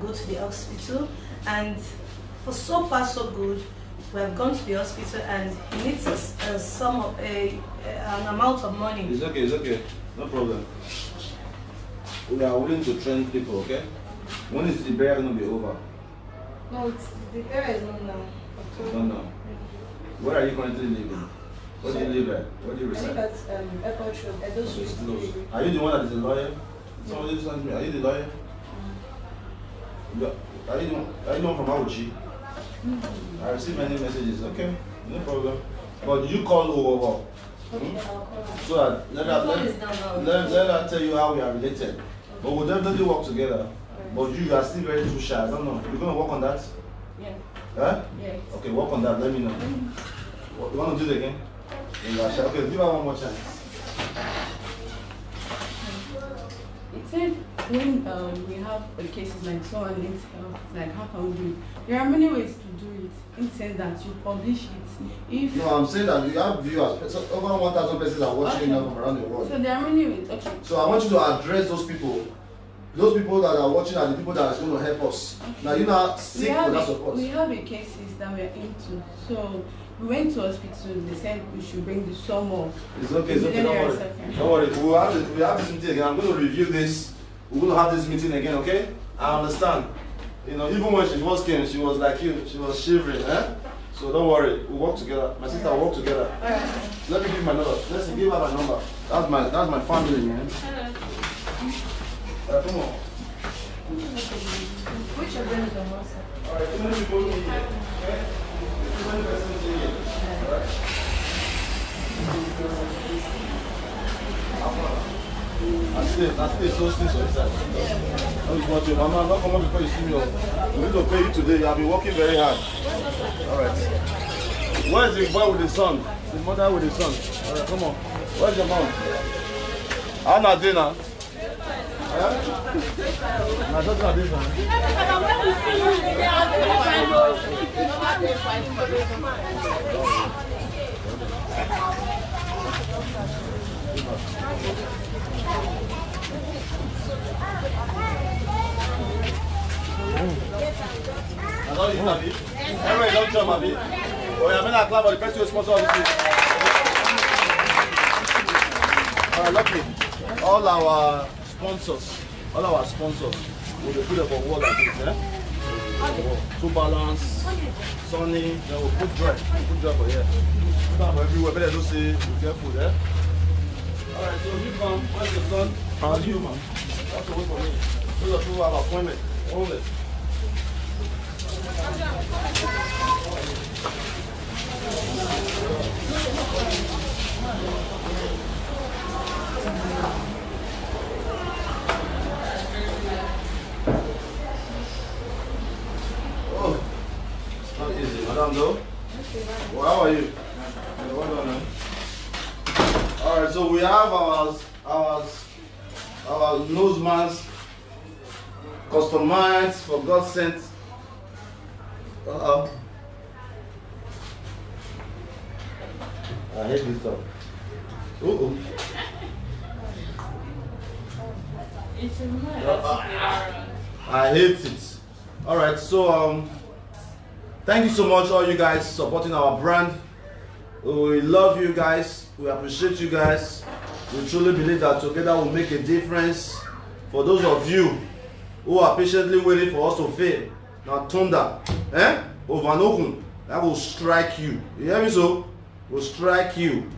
go to the hospital. And for so far so good, we have gone to the hospital, and he needs an amount of money.
It's okay, no problem. We are willing to train people, okay? When is the burial going to be over?
No, the area is not now.
Not now. Where are you currently living? Where do you live at? Where do you
I live
reside?
at Airport Road, Edo Street.
It's close. Are you the one that is a lawyer? Somebody just asked me, are you the lawyer? Are you the one from Auchi? I received many messages. Okay, no problem. But did you call over?
Okay, I'll call her.
So that let her tell you how we are related. But we'll definitely work together. But you are still very too shy. I don't know. You're gonna work on that?
Yeah.
Huh?
Yes.
Okay, work on that. Let me know. You want to do it again? You are shy. Okay, give her one more chance.
It said when we have cases like someone needs help, like how can we do it? There are many ways to do it. It says that you publish it. If
No, I'm saying that you have viewers. So over 1,000 persons are watching now from around the world.
so there are many ways. Okay.
So I want you to address those people. Those people that are watching are the people that are going to help us.
Okay.
Now you now seek for that support.
We have a cases that we're into. So we went to hospital. They said we should bring the sum of.
It's okay, don't worry.
Okay.
Don't worry. We have this meeting again. I'm going to review this. We're going to have this meeting again, okay? I understand. You know, even when she first came, she was like you. She was shivering, eh? So don't worry. We'll work together. My sister will work together.
Alright.
Let me give my number. Let's give her my number. That's my family, man. Come on.
Which of them is the most?
Alright, too many people in here. Okay? Too many persons in here. Alright. I still so still so inside. But your mama not come up before you see me. We need to pay you today. You have been working very hard. Alright. Where is the boy with the son? The mother with the son. Alright, come on. Where's your mom? How not dinner? My daughter are different. I don't eat Nabi. Everybody don't tell Nabi. Oh, yeah, I'm going to clap for the person who sponsors this. Alright, lucky. All our sponsors will be put up on wall like this, eh? To balance, sunny, then we'll put dry for here. Put them everywhere, better don't say, be careful, eh? Alright, so you come, where's your son? How are you, man? You have to wait for me. Those of you who have appointment, hold it. Oh, it's not easy, madam, though. Well, how are you? Well done, man. Alright, so we have our nose mask customized for God sent. I hate this stuff. I hate it. Alright, so thank you so much, all you guys supporting our brand. We love you guys. We appreciate you guys. We truly believe that together we'll make a difference. For those of you who are patiently waiting for us to fail, now thunder, Ovanokun, that will strike you. You hear me? So will strike you.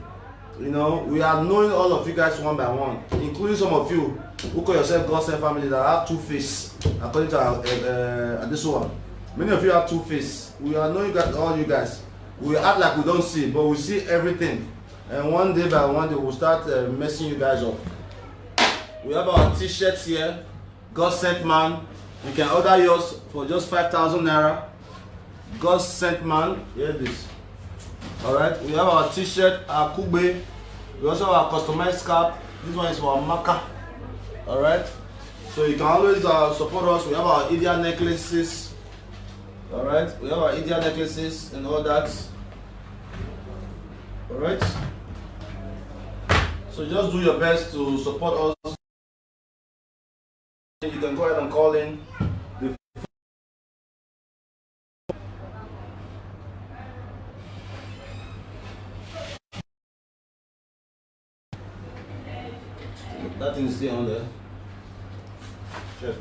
You know, we are knowing all of you guys one by one, including some of you who call yourself God sent family that have two faces, according to this one. Many of you have two faces. We are knowing that all you guys. We act like we don't see, but we see everything. And one day by one day, we'll start messing you guys up. We have our t-shirts here. God sent man. You can order yours for just 5,000 naira. God sent man. Hear this. Alright, we have our t-shirt, our kube. We also have our customized cap. This one is for our maka. Alright, so you can always support us. We have our Indian necklaces. Alright, we have our Indian necklaces and all that. Alright, so just do your best to support us. You can go ahead and call in. That thing is still on there. Check.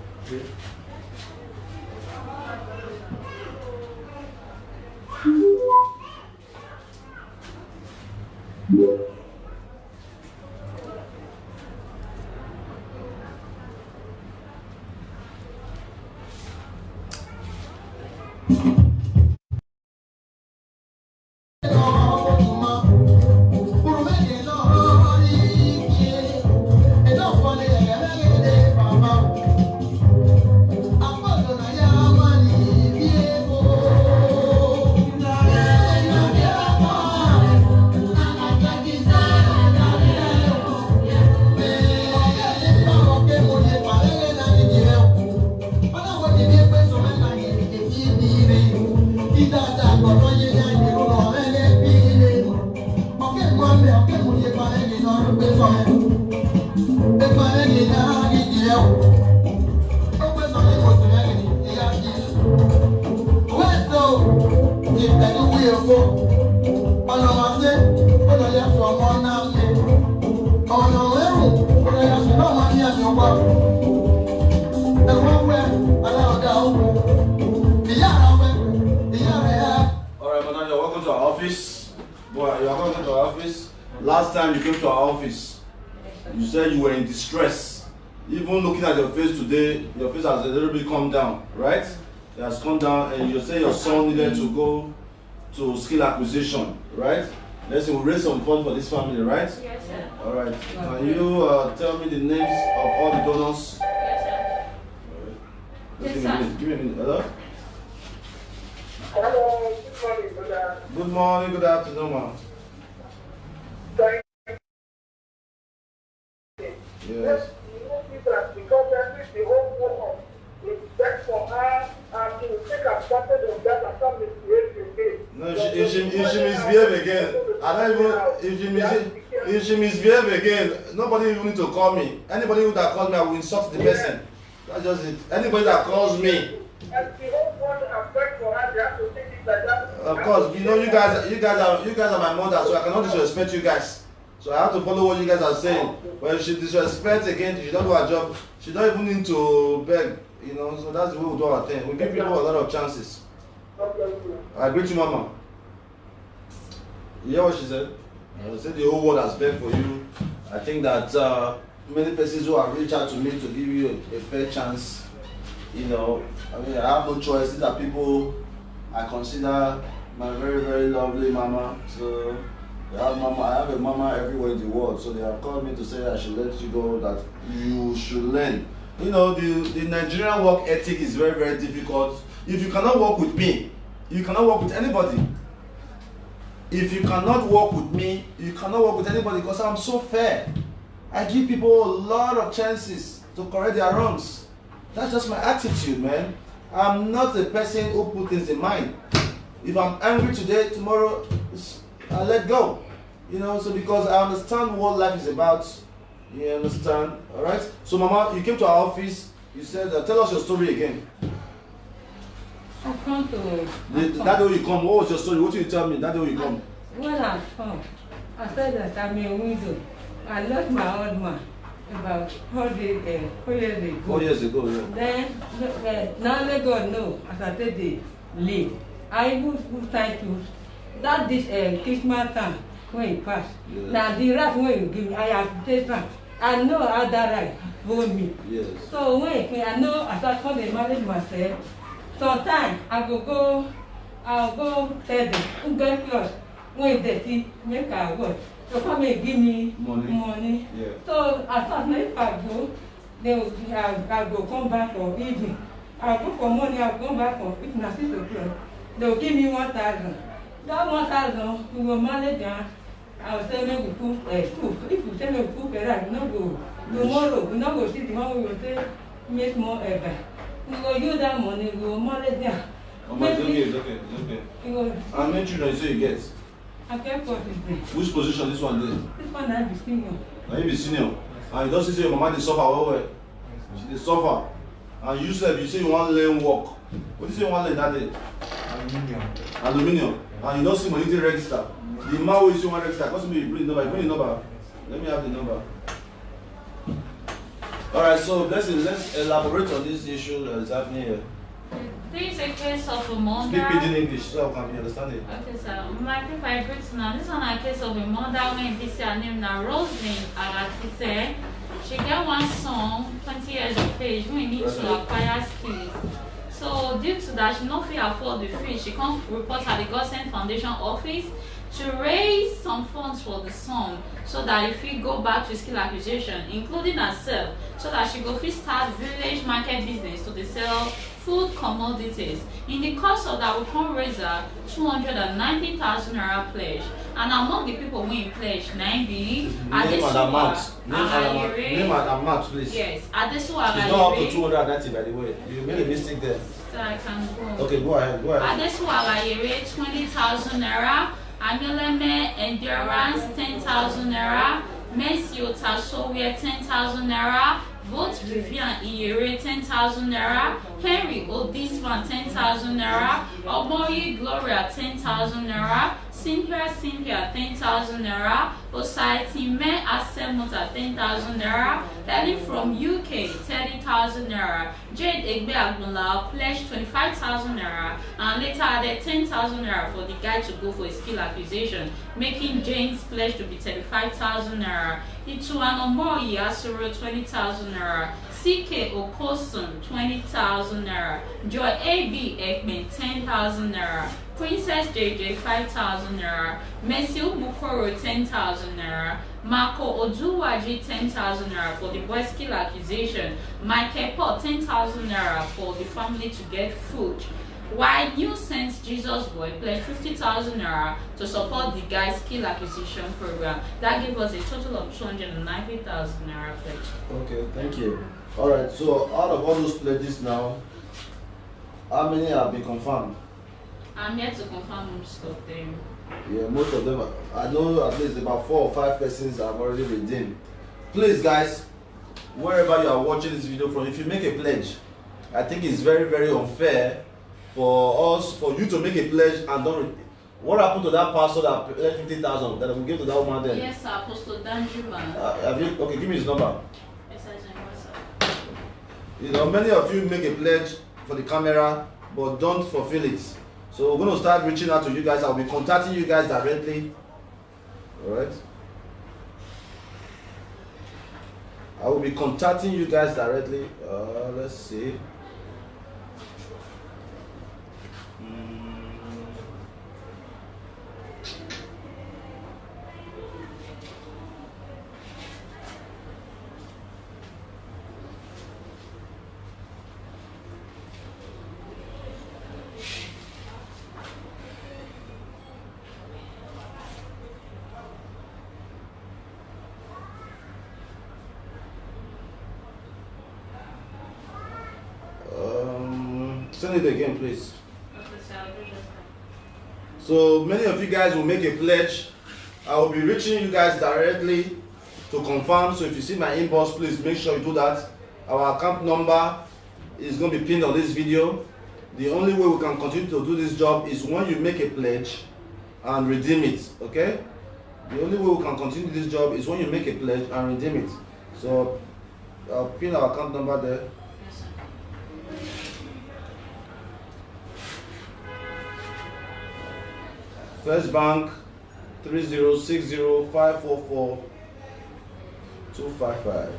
Last time you came to our office, you said you were in distress. Even looking at your face today, your face has a little bit come down, right? It has come down, and you say your son needed to go to skill acquisition, right? Let's say we raise some funds for this family, right?
Yes, sir.
All right. Can you tell me the names of all the donors?
Yes, sir.
Let's
Yes, sir.
give me a minute. Hello?
Hello, good morning, brother.
Good morning, good afternoon, ma'am.
Thank
Yes.
because that is the whole world. It's best for her to take advantage of that and come misbehave again.
No, if she misbehave again, I don't even, if she misbehave again, nobody even need to call me. Anybody who that calls me, I will insult the person. That's just it. Anybody that calls me.
And the whole world affect for her, they have to take it like that.
Of course, you know you guys are my mother, so I cannot disrespect you guys. So I have to follow what you guys are saying. But if she disrespects again, she don't do her job, she don't even need to beg, you know. So that's the way we do our thing. We give people a lot of chances. I agree to Mama. You hear what she said? She said the whole world has begged for you. I think that many persons who have reached out to me to give you a fair chance, you know, I mean, I have no choice. These are people I consider my very, very lovely mama. So I have a mama everywhere in the world. So they have called me to say I should let you go, that you should learn. You know, the Nigerian work ethic is very, very difficult. If you cannot work with me, you cannot work with anybody. If you cannot work with me, you cannot work with anybody, because I'm so fair. I give people a lot of chances to correct their wrongs. That's just my attitude, man. I'm not a person who puts things in mind. If I'm angry today, tomorrow I let go. You know, so because I understand what life is about. You understand? Alright? So Mama, you came to our office, you said, tell us your story again.
I come to...
That day you come, what was your story? What did you tell me that day you come?
When I come, I said that I'm a widow. I lost my old man about 4 years ago.
4 years ago, yeah.
Then, now let God know, as I said, they leave. I even put titles. That this Christmas time, when it passed.
Yes.
Now the right when you give me, I have to take back. I know how that right hold me.
Yes.
So when I know, as I come and manage myself, sometimes I'll go tell them, who get close, when they see, make I work. So come and give me money.
Yeah.
So I thought, if I go, I'll go come back for evening. I'll go for money, I'll come back for if na 6 o'clock. They'll give me 1,000. That 1,000, we will manage and I'll say maybe cook. If you say maybe cook, we no go. Tomorrow, we no go see the one we will say make more ever. We will use that money, we will manage them.
It's okay. How many children you say you get?
I care for this.
Which position this one did?
This one I be senior.
Now you be senior. And you don't see your mama dey suffer well. She dey suffer. And you said you say you want learn work. What do you say you want learn that day? Aluminium. And you don't see money to register. The man who you say you want register, because me you bring the number. You bring the number. Let me have the number. Alright, so let's elaborate on this issue that's happening here.
This is a case of a mother.
Speak pidgin English so I can understand it.
Okay, sir. My people I greet now. This one a case of a mother when this her name na Roslyn Agatise. She get one son, 20 years of age, who need to acquire skills. So due to that, she no fit afford the fee. She come report at the Godsend Foundation office to raise some funds for the son so that if he go back to skill acquisition, including herself, so that she go fit start village market business to dey sell food commodities. In the course of that, we come raise her 290,000 naira pledge. And among the people we pledge, name be Adesuwa
Name and amount, please.
Yes, Adesuwa
It's not up to 290 by the way. You made a mistake there.
So I can go.
Okay, go ahead.
Adesuwa 20,000 naira. Amileme Endurance 10,000 naira. Messi Otasowe 10,000 naira. Vote Vivian Iyere 10,000 naira. Henry Odisman 10,000 naira. Omoyi Gloria 10,000 naira. Cynthia 10,000 naira. Osagie Me Asemota 10,000 naira. Ellie from UK 30,000 naira. Jade Egbe Agbonla pledged 25,000 naira and later added 10,000 naira for the guy to go for a skill acquisition, making Jane's pledge to be 35,000 naira. Ituanomoyi Asuro 20,000 naira. CK Okosun 20,000 naira. Joy AB Ekman 10,000 naira. Princess JJ 5,000 naira. Messi Mukoro 10,000 naira. Marco Oduwaji 10,000 naira for the boy skill acquisition. Michael Paul 10,000 naira for the family to get food. While New Saint Jesus Boy pledged 50,000 naira to support the guy's skill acquisition program. That gave us a total of 290,000 naira pledge.
Okay, thank you. Alright, so out of all those pledges now, how many have been confirmed?
I'm yet to confirm most of them.
Yeah, most of them. I know at least about 4 or 5 persons have already redeemed. Please, guys, wherever you are watching this video from, if you make a pledge, I think it's very, very unfair for you to make a pledge and don't. What happened to that pastor that pledged 50,000 that we gave to that woman then?
Yes, sir, Apostle Danjuma.
Have you? Okay, give me his number.
Yes, sir.
You know, many of you make a pledge for the camera, but don't fulfill it. So we're going to start reaching out to you guys. I'll be contacting you guys directly. Alright. I will be contacting you guys directly. Let's see. Send it again, please. So many of you guys will make a pledge. I will be reaching you guys directly to confirm. So if you see my inbox, please make sure you do that. Our account number is going to be pinned on this video. The only way we can continue to do this job is when you make a pledge and redeem it. Okay? The only way we can continue this job is when you make a pledge and redeem it. So I'll pin our account number there. First Bank 3060544255.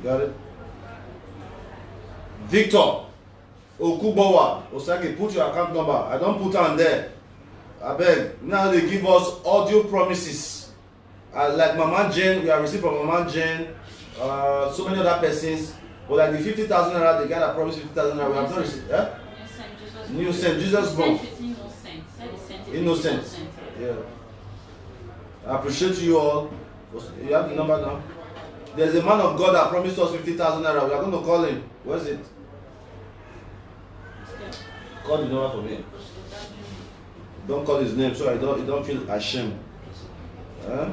Got it? Victor Okubowa Osagie, put your account number. I don't put on there. I beg. Now they give us audio promises. Like Mama Jane, we have received from Mama Jane, so many other persons. But like the 50,000 naira, they got a promise 50,000 naira. We have not received. Yeah? New Saint Jesus born. Innocent. Yeah. I appreciate you all. You have the number now. There's a man of God that promised us 50,000 naira. We are going to call him. Where's it? Call the number for me. Don't call his name so I don't feel ashamed. Eh?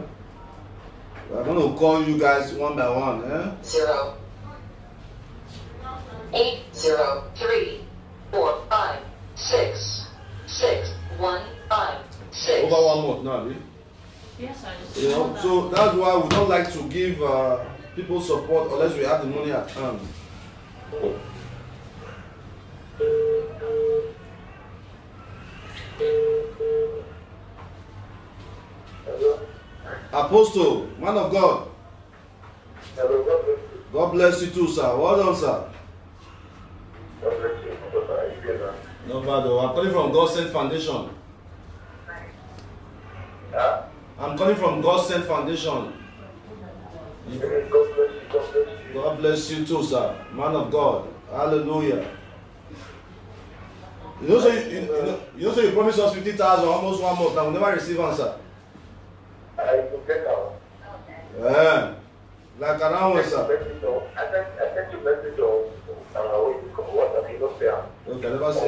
We are going to call you guys one by one.
0 8 0 3 4 5 6 6 1 5 6.
Over 1 month now, eh?
Yes, I just
You know, so that's why we don't like to give people support unless we have the money at hand. Apostle, man of God. God bless you too, sir. Well done, sir. No bad. I'm calling from God Sent Foundation. I'm calling from God Sent Foundation. God bless you too, sir. Man of God. Hallelujah. You know, so you promised us 50,000 almost 1 month. Now we never receive answer. Yeah. Like around one, sir.
I sent you message on WhatsApp. You don't say.
Okay, I never see.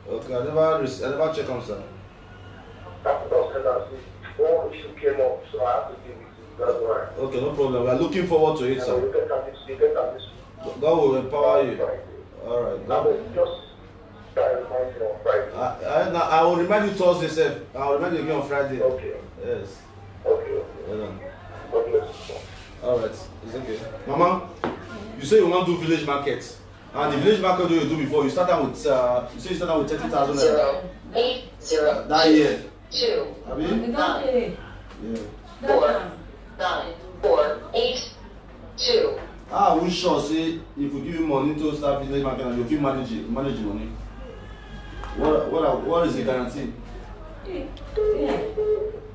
Okay, I never check on, sir.
Issue came up, so I have to deal with it. That's why.
Okay, no problem. We are looking forward to it, sir. God will empower you. All right.
Just try to remind you on Friday.
I will remind you Thursday, sir. I will remind you again on Friday.
Okay.
Yes.
Okay.
Well done.
God bless you.
All right. It's okay. Mama, you say you want to do village market. And the village market you do before, you start out with, you say you start out with 30,000.
0 8 0
That year.
2
I mean?
9
Yeah.
4 9 4 8 2.
I will sure say if we give you money to start village market and you feel manage the money. What is the guarantee?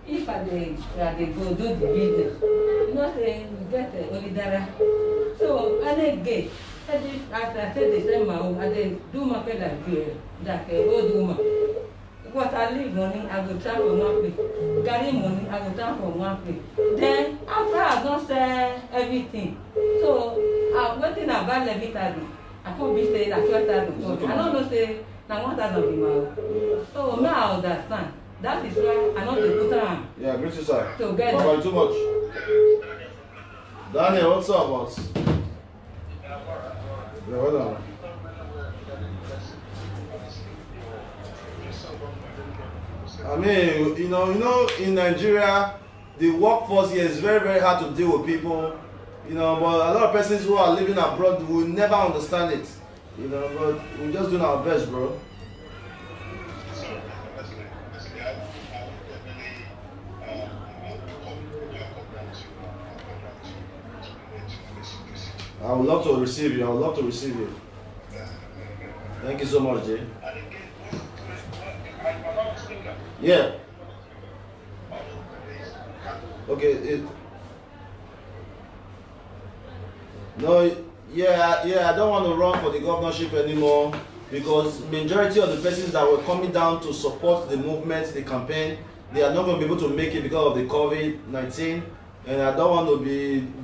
If I go do the business, you know, say you get only dara. So I dey get. After I say the same man, I dey do market like old woman. What I leave money, I go travel one place. Carry money, I go travel one place. Then after I don't sell everything, so I'm waiting about everything. I can't be saying that 12,000. I don't know say now 1,000 be my. So now I understand. That is why I know the put on.
Yeah, great to sir.
Together.
Bye-bye, too much. Daniel, what's up, boss? Yeah, hold on. I mean, you know, in Nigeria, the workforce here is very, very hard to deal with people. You know, but a lot of persons who are living abroad will never understand it. You know, but we're just doing our best, bro. I would love to receive you. I would love to receive you. Thank you so much, Jay. Yeah. Okay. No. Yeah. I don't want to run for the governorship anymore because majority of the persons that were coming down to support the movement, the campaign, they are not going to be able to make it because of the COVID-19. And I don't want to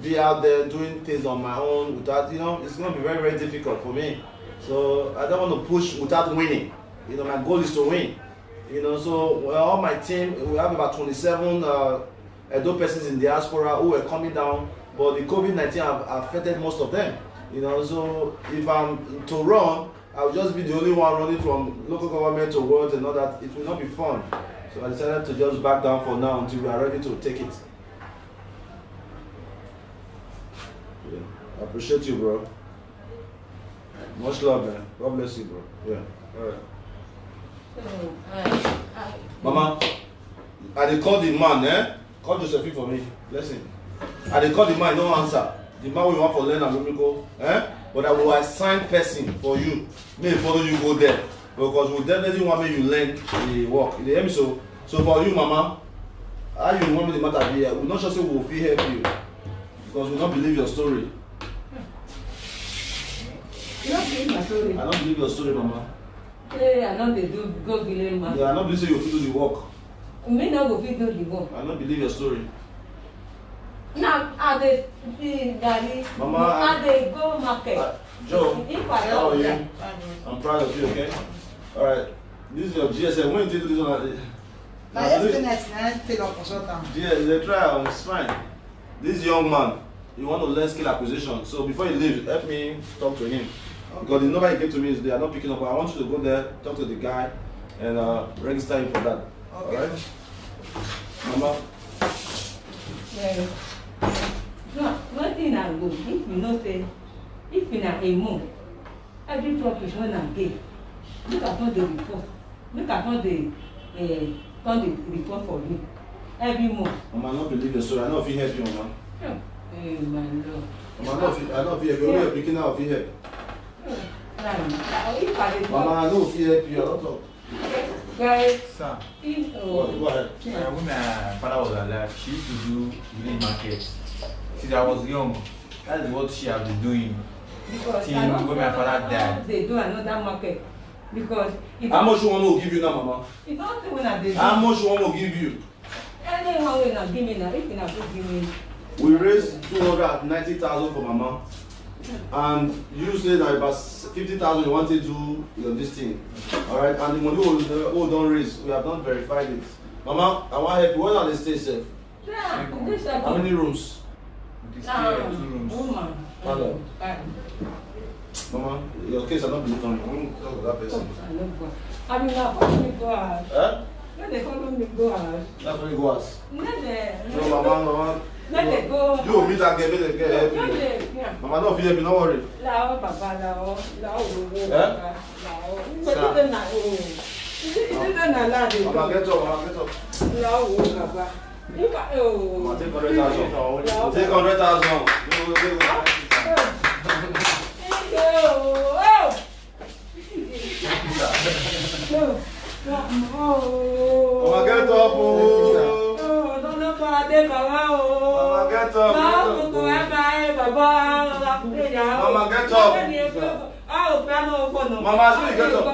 be out there doing things on my own without, you know, it's going to be very, very difficult for me. So I don't want to push without winning. You know, my goal is to win. You know, so all my team, we have about 27 Edo persons in diaspora who were coming down, but the COVID-19 have affected most of them. You know, so if I'm to run, I'll just be the only one running from local government to world and all that. It will not be fun. So I decided to just back down for now until we are ready to take it. Yeah. I appreciate you, bro. Much love, man. God bless you, bro. Yeah. All right. Mama, I dey call the man, eh? Call Josephine for me. Listen. I dey call the man, no answer. the man we want for learn and go, but I will assign person for you. May follow you go there because we definitely want me you learn the work. You hear me so? So for you, Mama, how you want me the matter be here? We not just say we will feel help you because we don't believe your story.
You don't believe my story?
I don't believe your story, Mama.
Hey, I know they do go believe man.
Yeah, I don't believe you fit do the work.
Me no go fit do the work.
I don't believe your story.
Now, I dey daddy.
Mama,
I dey go market.
Joe,
If I
how are you?
help
I'm proud of you, okay? Alright, this is your GSM. When you do this one,
Now, yesterday, I take up consultant.
yeah, they try, it's fine. This young man, you want to learn skill acquisition. So before you leave, help me talk to him. Okay. Because the number he gave to me is they are not picking up. But I want you to go there, talk to the guy, and register him for that.
Okay.
Alright? Mama?
Yeah. No, one thing I go, if you know say, if you are a mom, every truck is when I get. Look at all the report. Look at all the report for me. Every month.
Mama, I don't believe your story. I know if he help you, Mama.
Hey, my Lord.
Mama, I know if he help you. Where you're picking out if he help. Mama, I know if he help you. I don't talk.
Guys,
Sir,
Go ahead.
when my father was alive, she used to do village market. Since I was young, that is what she has been doing.
because
Till
I don't
when my father died.
they do another market. Because if
How much you want me to give you now, Mama?
you don't think when I do
How much you want me to give you?
anyone will not give me now, if you not give me.
We raised 290,000 for Mama. And you say that about 50,000 you want to do this thing. Alright, and the money we don't raise, we have not verified it. Mama, I want help you. Where are they stay safe?
Yeah, this
How many rooms?
This stay at 2 rooms.
Woman.
Hello. Mama, your case I don't believe on. I won't talk to that person.
I mean, now follow me go out.
Eh?
Let they follow me go out.
That's when you go ask.
Let they.
No, Mama.
Let they go.
You meet and get help
Let
you.
they. Yeah.
Mama, don't fear me, don't worry.
Lao Papa, Lao Lao.
Eh?
Lao. But you don't know. You don't know Lao.
Mama, get up, Mama, get up.
Lao Papa. If I
Mama, take 100,000. Take 100,000. Mama, get up, oh.
Don't know for a day,
Mama, get up.
Mama,
get up. Mama, see, get up.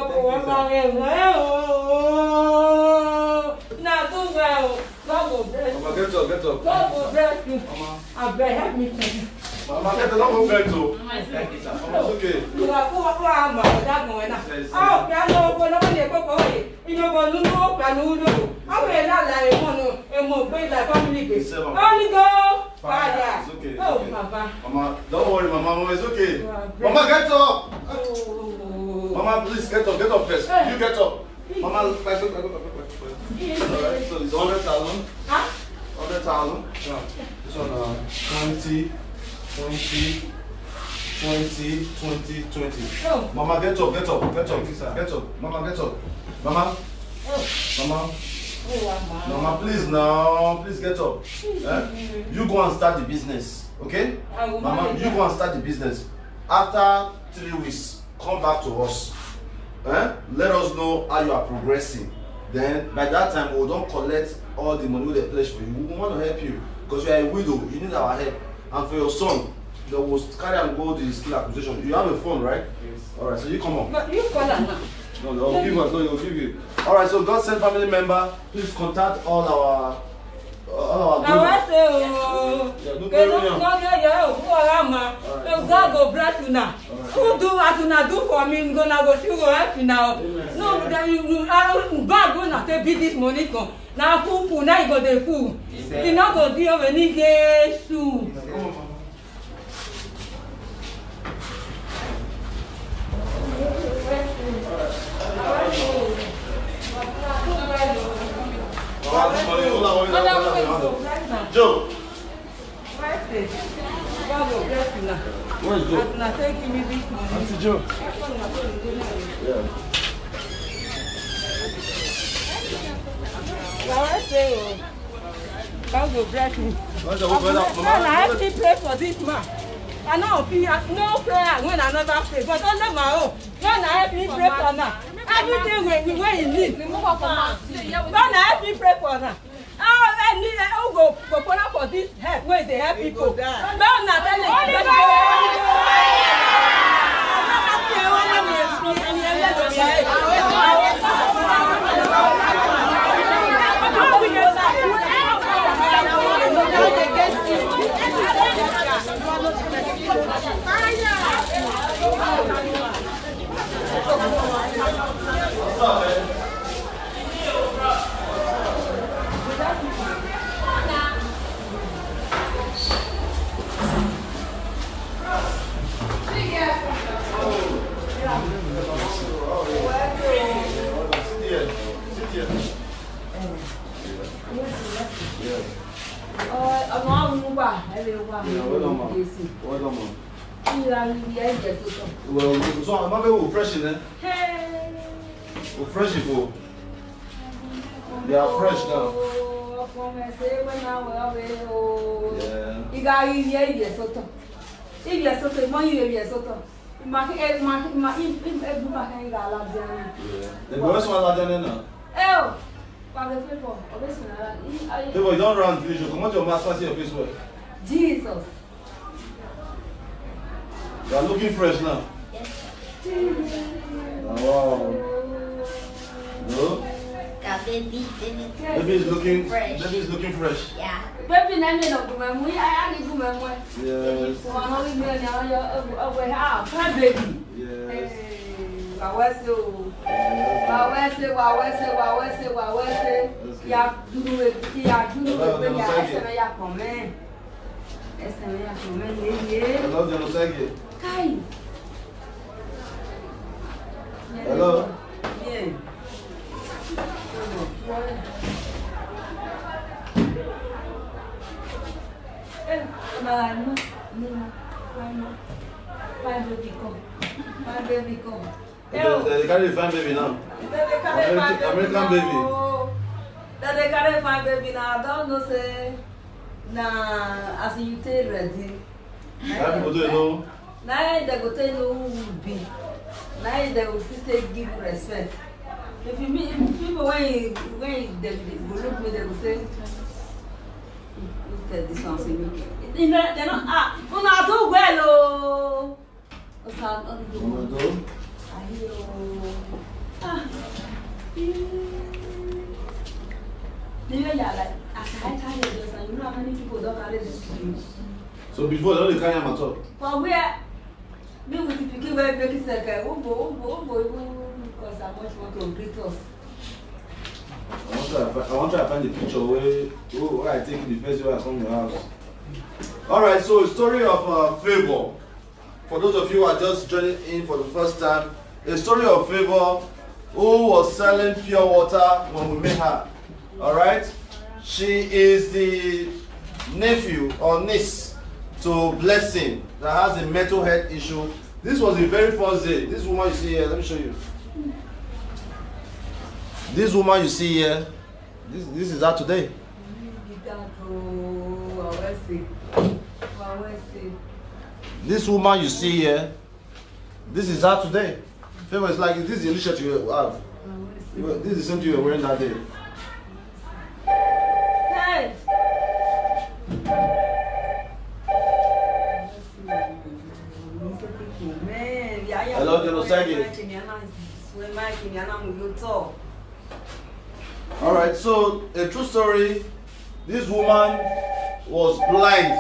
Mama, get up, get up.
God will bless you.
Mama,
I beg, help me.
Mama, get up, don't move back to. Mama, it's okay.
You are poor, I'm that going now. Oh, piano, but nobody go away. You know, but no, piano. I will not like one, and more great like family. Only go. Fire.
It's okay.
Oh,
Okay.
Papa.
Mama, don't worry, Mama, it's okay. Mama, get up. Mama, please get up first. You get up. Mama, back up. Alright, so it's 100,000.
Huh?
100,000. Yeah. This one, 20, 20, 20, 20, 20.
Oh.
Mama, get up. Get up. Mama, get up. Mama. Mama. Mama, please now. Please get up. Eh? You go and start the business. Okay? Mama, you go and start the business. After 3 weeks, come back to us. Eh? Let us know how you are progressing. Then by that time we don't collect all the money they pledge for you. We want to help you because you are a widow. You need our help. And for your son, they will carry and go the skill acquisition. You have a phone, right? Yes. All right. So you come on.
But you call her now.
No, they'll give us. No, they'll give you. All right. So God send family member. Please contact all our
I say, oh, God go bless you now. Who do what you do for me? Gonna go see go help you now. No, God gonna take this money come. Now fool, now you go the fool. You not go deal with any day soon.
Joe.
God will bless you now.
Where's Joe?
And now take me this money.
Auntie Joe. Yeah.
I say, God will bless me.
Where's the woman?
I have to pray for this man. I know no prayer when another pray, but under my own, when I help me pray for now. Everything where you need. When I help me pray for now. I need go for this help where they help people. Don't not tell
Well, so I'm not fresh in there. We're fresh people. They are fresh now. Yeah.
You got here, Soto. If you're Soto, money, you're Soto.
The boys want to now.
Oh,
People, you don't run, please. You come out your mask and see your face.
Jesus.
You are looking fresh now. Wow. No? Baby is looking fresh. Baby is looking fresh.
Yeah. Baby, I need to go. I need to go.
Yes.
Baby.
Yes. Hello, Dion Osagie. Hello.
Yeah. My baby come.
They carry the fine baby now. American baby.
They carry fine baby now. I don't know say as you take ready.
How people do it know?
Now they go tell you who will be. Now they will still give respect. If you meet people when they go look me, they will say, look at this one, see me. They're not not do well, oh.
So before they only carry him at all.
But where me with the pikin wey make it second, because I much want to greet us.
I want to find the picture where I take the first way I come to your house. Alright, so a story of favor. For those of you who are just joining in for the first time, a story of favor who was selling pure water when we met her. Alright? She is the nephew or niece to Blessing that has a mental health issue. This was the very first day. This woman you see here, let me show you. This woman you see here, this is her today. This woman you see here, this is her today. Favor is like, this is the t-shirt you have. This is the same thing you were wearing that day.
Hey!
Hello, Dion Osagie. Alright, so a true story. This woman was blind.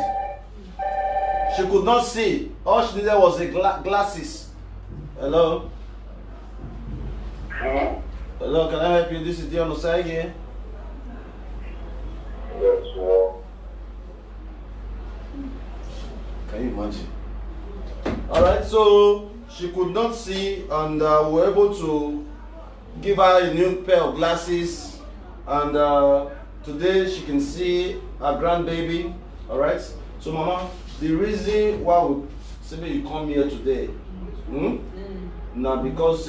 She could not see. All she needed was a glasses. Hello? Hello, can I help you? This is Dion Osagie.
Yes, well.
Can you imagine? Alright, so she could not see, and we were able to give her a new pair of glasses, and today she can see her grandbaby. Alright, so mama, the reason why we say you come here today, now because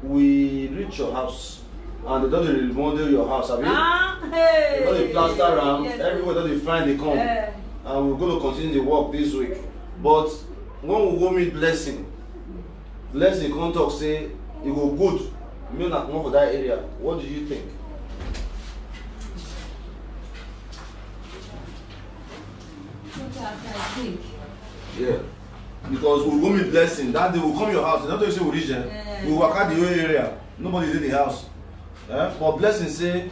we reach your house and they don't remodel your house, have you? They don't plaster around, everywhere that they find they come, and we're going to continue the work this week. But when we go meet Blessing come talk say e go good. Me not come for that area. What do you think?
I think.
Yeah. Because we go meet Blessing. That day we come your house. Not to say we reach there. We walk out the whole area. Nobody's in the house. But Blessing say,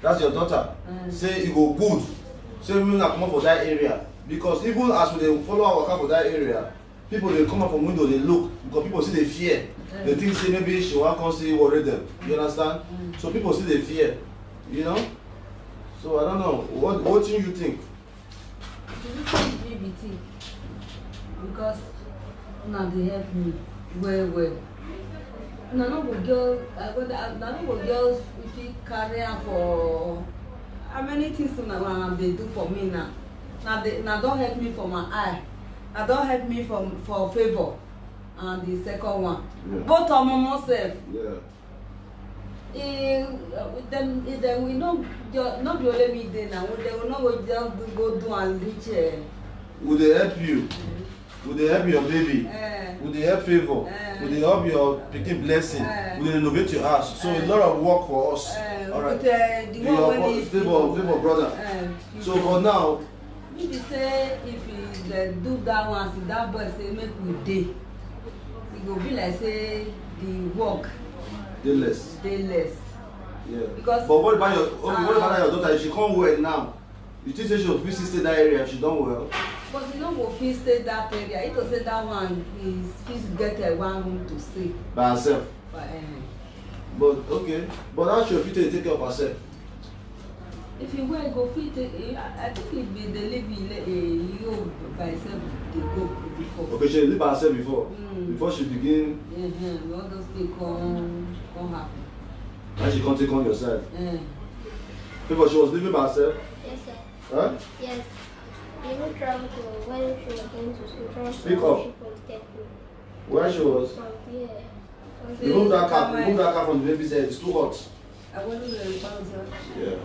that's your daughter. Say it go good. Say we not come for that area. Because even as we follow our car for that area, people they come up from window, they look because people see they fear. They think say maybe she won't come see worry them. You understand? So people see they fear. You know? So I don't know. What do you think?
BBT. Because now they help me well. Now no girls if you carry for how many things they do for me now. Now don't help me for my eye. Now don't help me for favor. And the second one. Yeah. Both of them myself.
Yeah.
Then we not be only me there now. They will not go do and reach.
Will they help you? Will they help your baby? Will they help favor? Will they help your picking blessing? Will they innovate your house? So a lot of work for us. All right. Favor brother. So for now.
If you say if you do that one, see that boy say make we day. It will be like say the work.
Day less. Yeah.
Because
but what about your daughter? If she come well now, you think she will fit stay that area if she done well?
But you know go fit stay that area. It will say that one is fit get a one room to stay.
By herself. But okay. But how she fit take care of herself?
If you were go fit, I think if they live you by herself, they go before.
Okay, she live by herself before. Before she begin.
All those things come happen.
And she can't take on yourself. Because she was living by herself.
Yes, sir.
Huh?
Yes. Even travel to when she was going to school.
Speak up. Where she was?
From here.
Remove that cap from the baby's head. It's too hot.
I want to
yeah.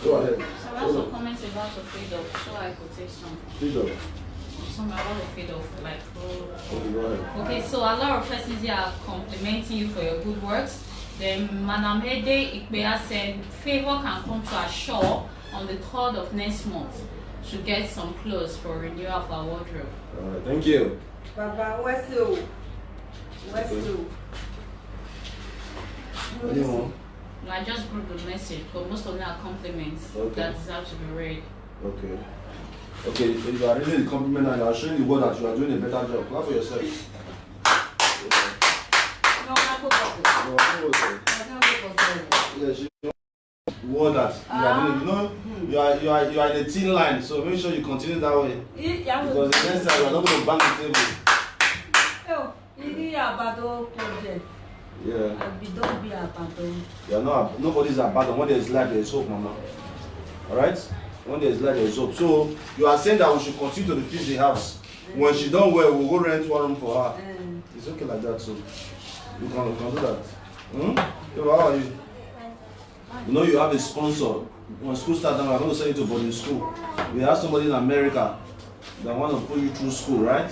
Go ahead. So I have some comments about the freedom, so I could take some.
Freedom.
Some about the freedom, like.
Okay, go ahead.
Okay, so a lot of persons here are complimenting you for your good works. Then Madam Hede Ikbea said favor can come to our shore on the 3rd of next month to get some clothes for renewal of our wardrobe.
Alright, thank you.
Baba, where's you?
Anyone?
No, I just grouped the message, but most of them are compliments that deserve to be read.
Okay. Okay, if you are really the compliment and you are showing the world that you are doing a better job, clap for yourself. Yes, you know what that you are doing. You know, you are in a thin line, so make sure you continue that way. Because the next time you are not going to bang the table.
Project.
Yeah.
Don't be abandoned.
Yeah, nobody's abandoned. When there is life, there is hope, Mama. Alright? When there is life, there is hope. So you are saying that we should continue to fix the house. When she done well, we'll go rent one room for her. It's okay like that, so you can do that. So how are you? You know you have a sponsor. When school starts, I'm going to send you to boarding school. We have somebody in America that want to put you through school, right?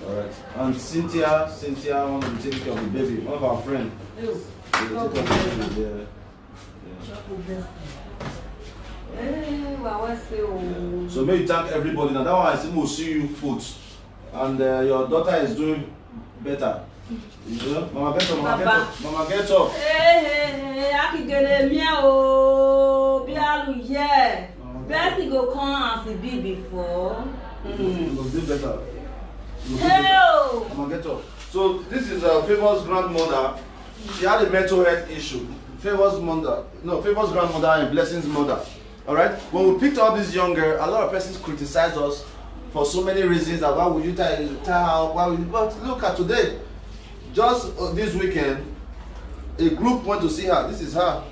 Alright. And Cynthia wants to be taking care of the baby. One of our friends. So may you thank everybody. Now that one I think we'll see you foot. And your daughter is doing better. You know? Mama get up. Mama get up.
Hey, I can get a meow. Blessing go come as it be before.
You will do better.
Hello.
Mama get up. So this is Favor's grandmother. She had a mental health issue. Favor's grandmother and Blessing's mother. Alright? When we picked up this young girl, a lot of persons criticized us for so many reasons. That why would you tell her? But look at today. Just this weekend, a group went to see her. This is her.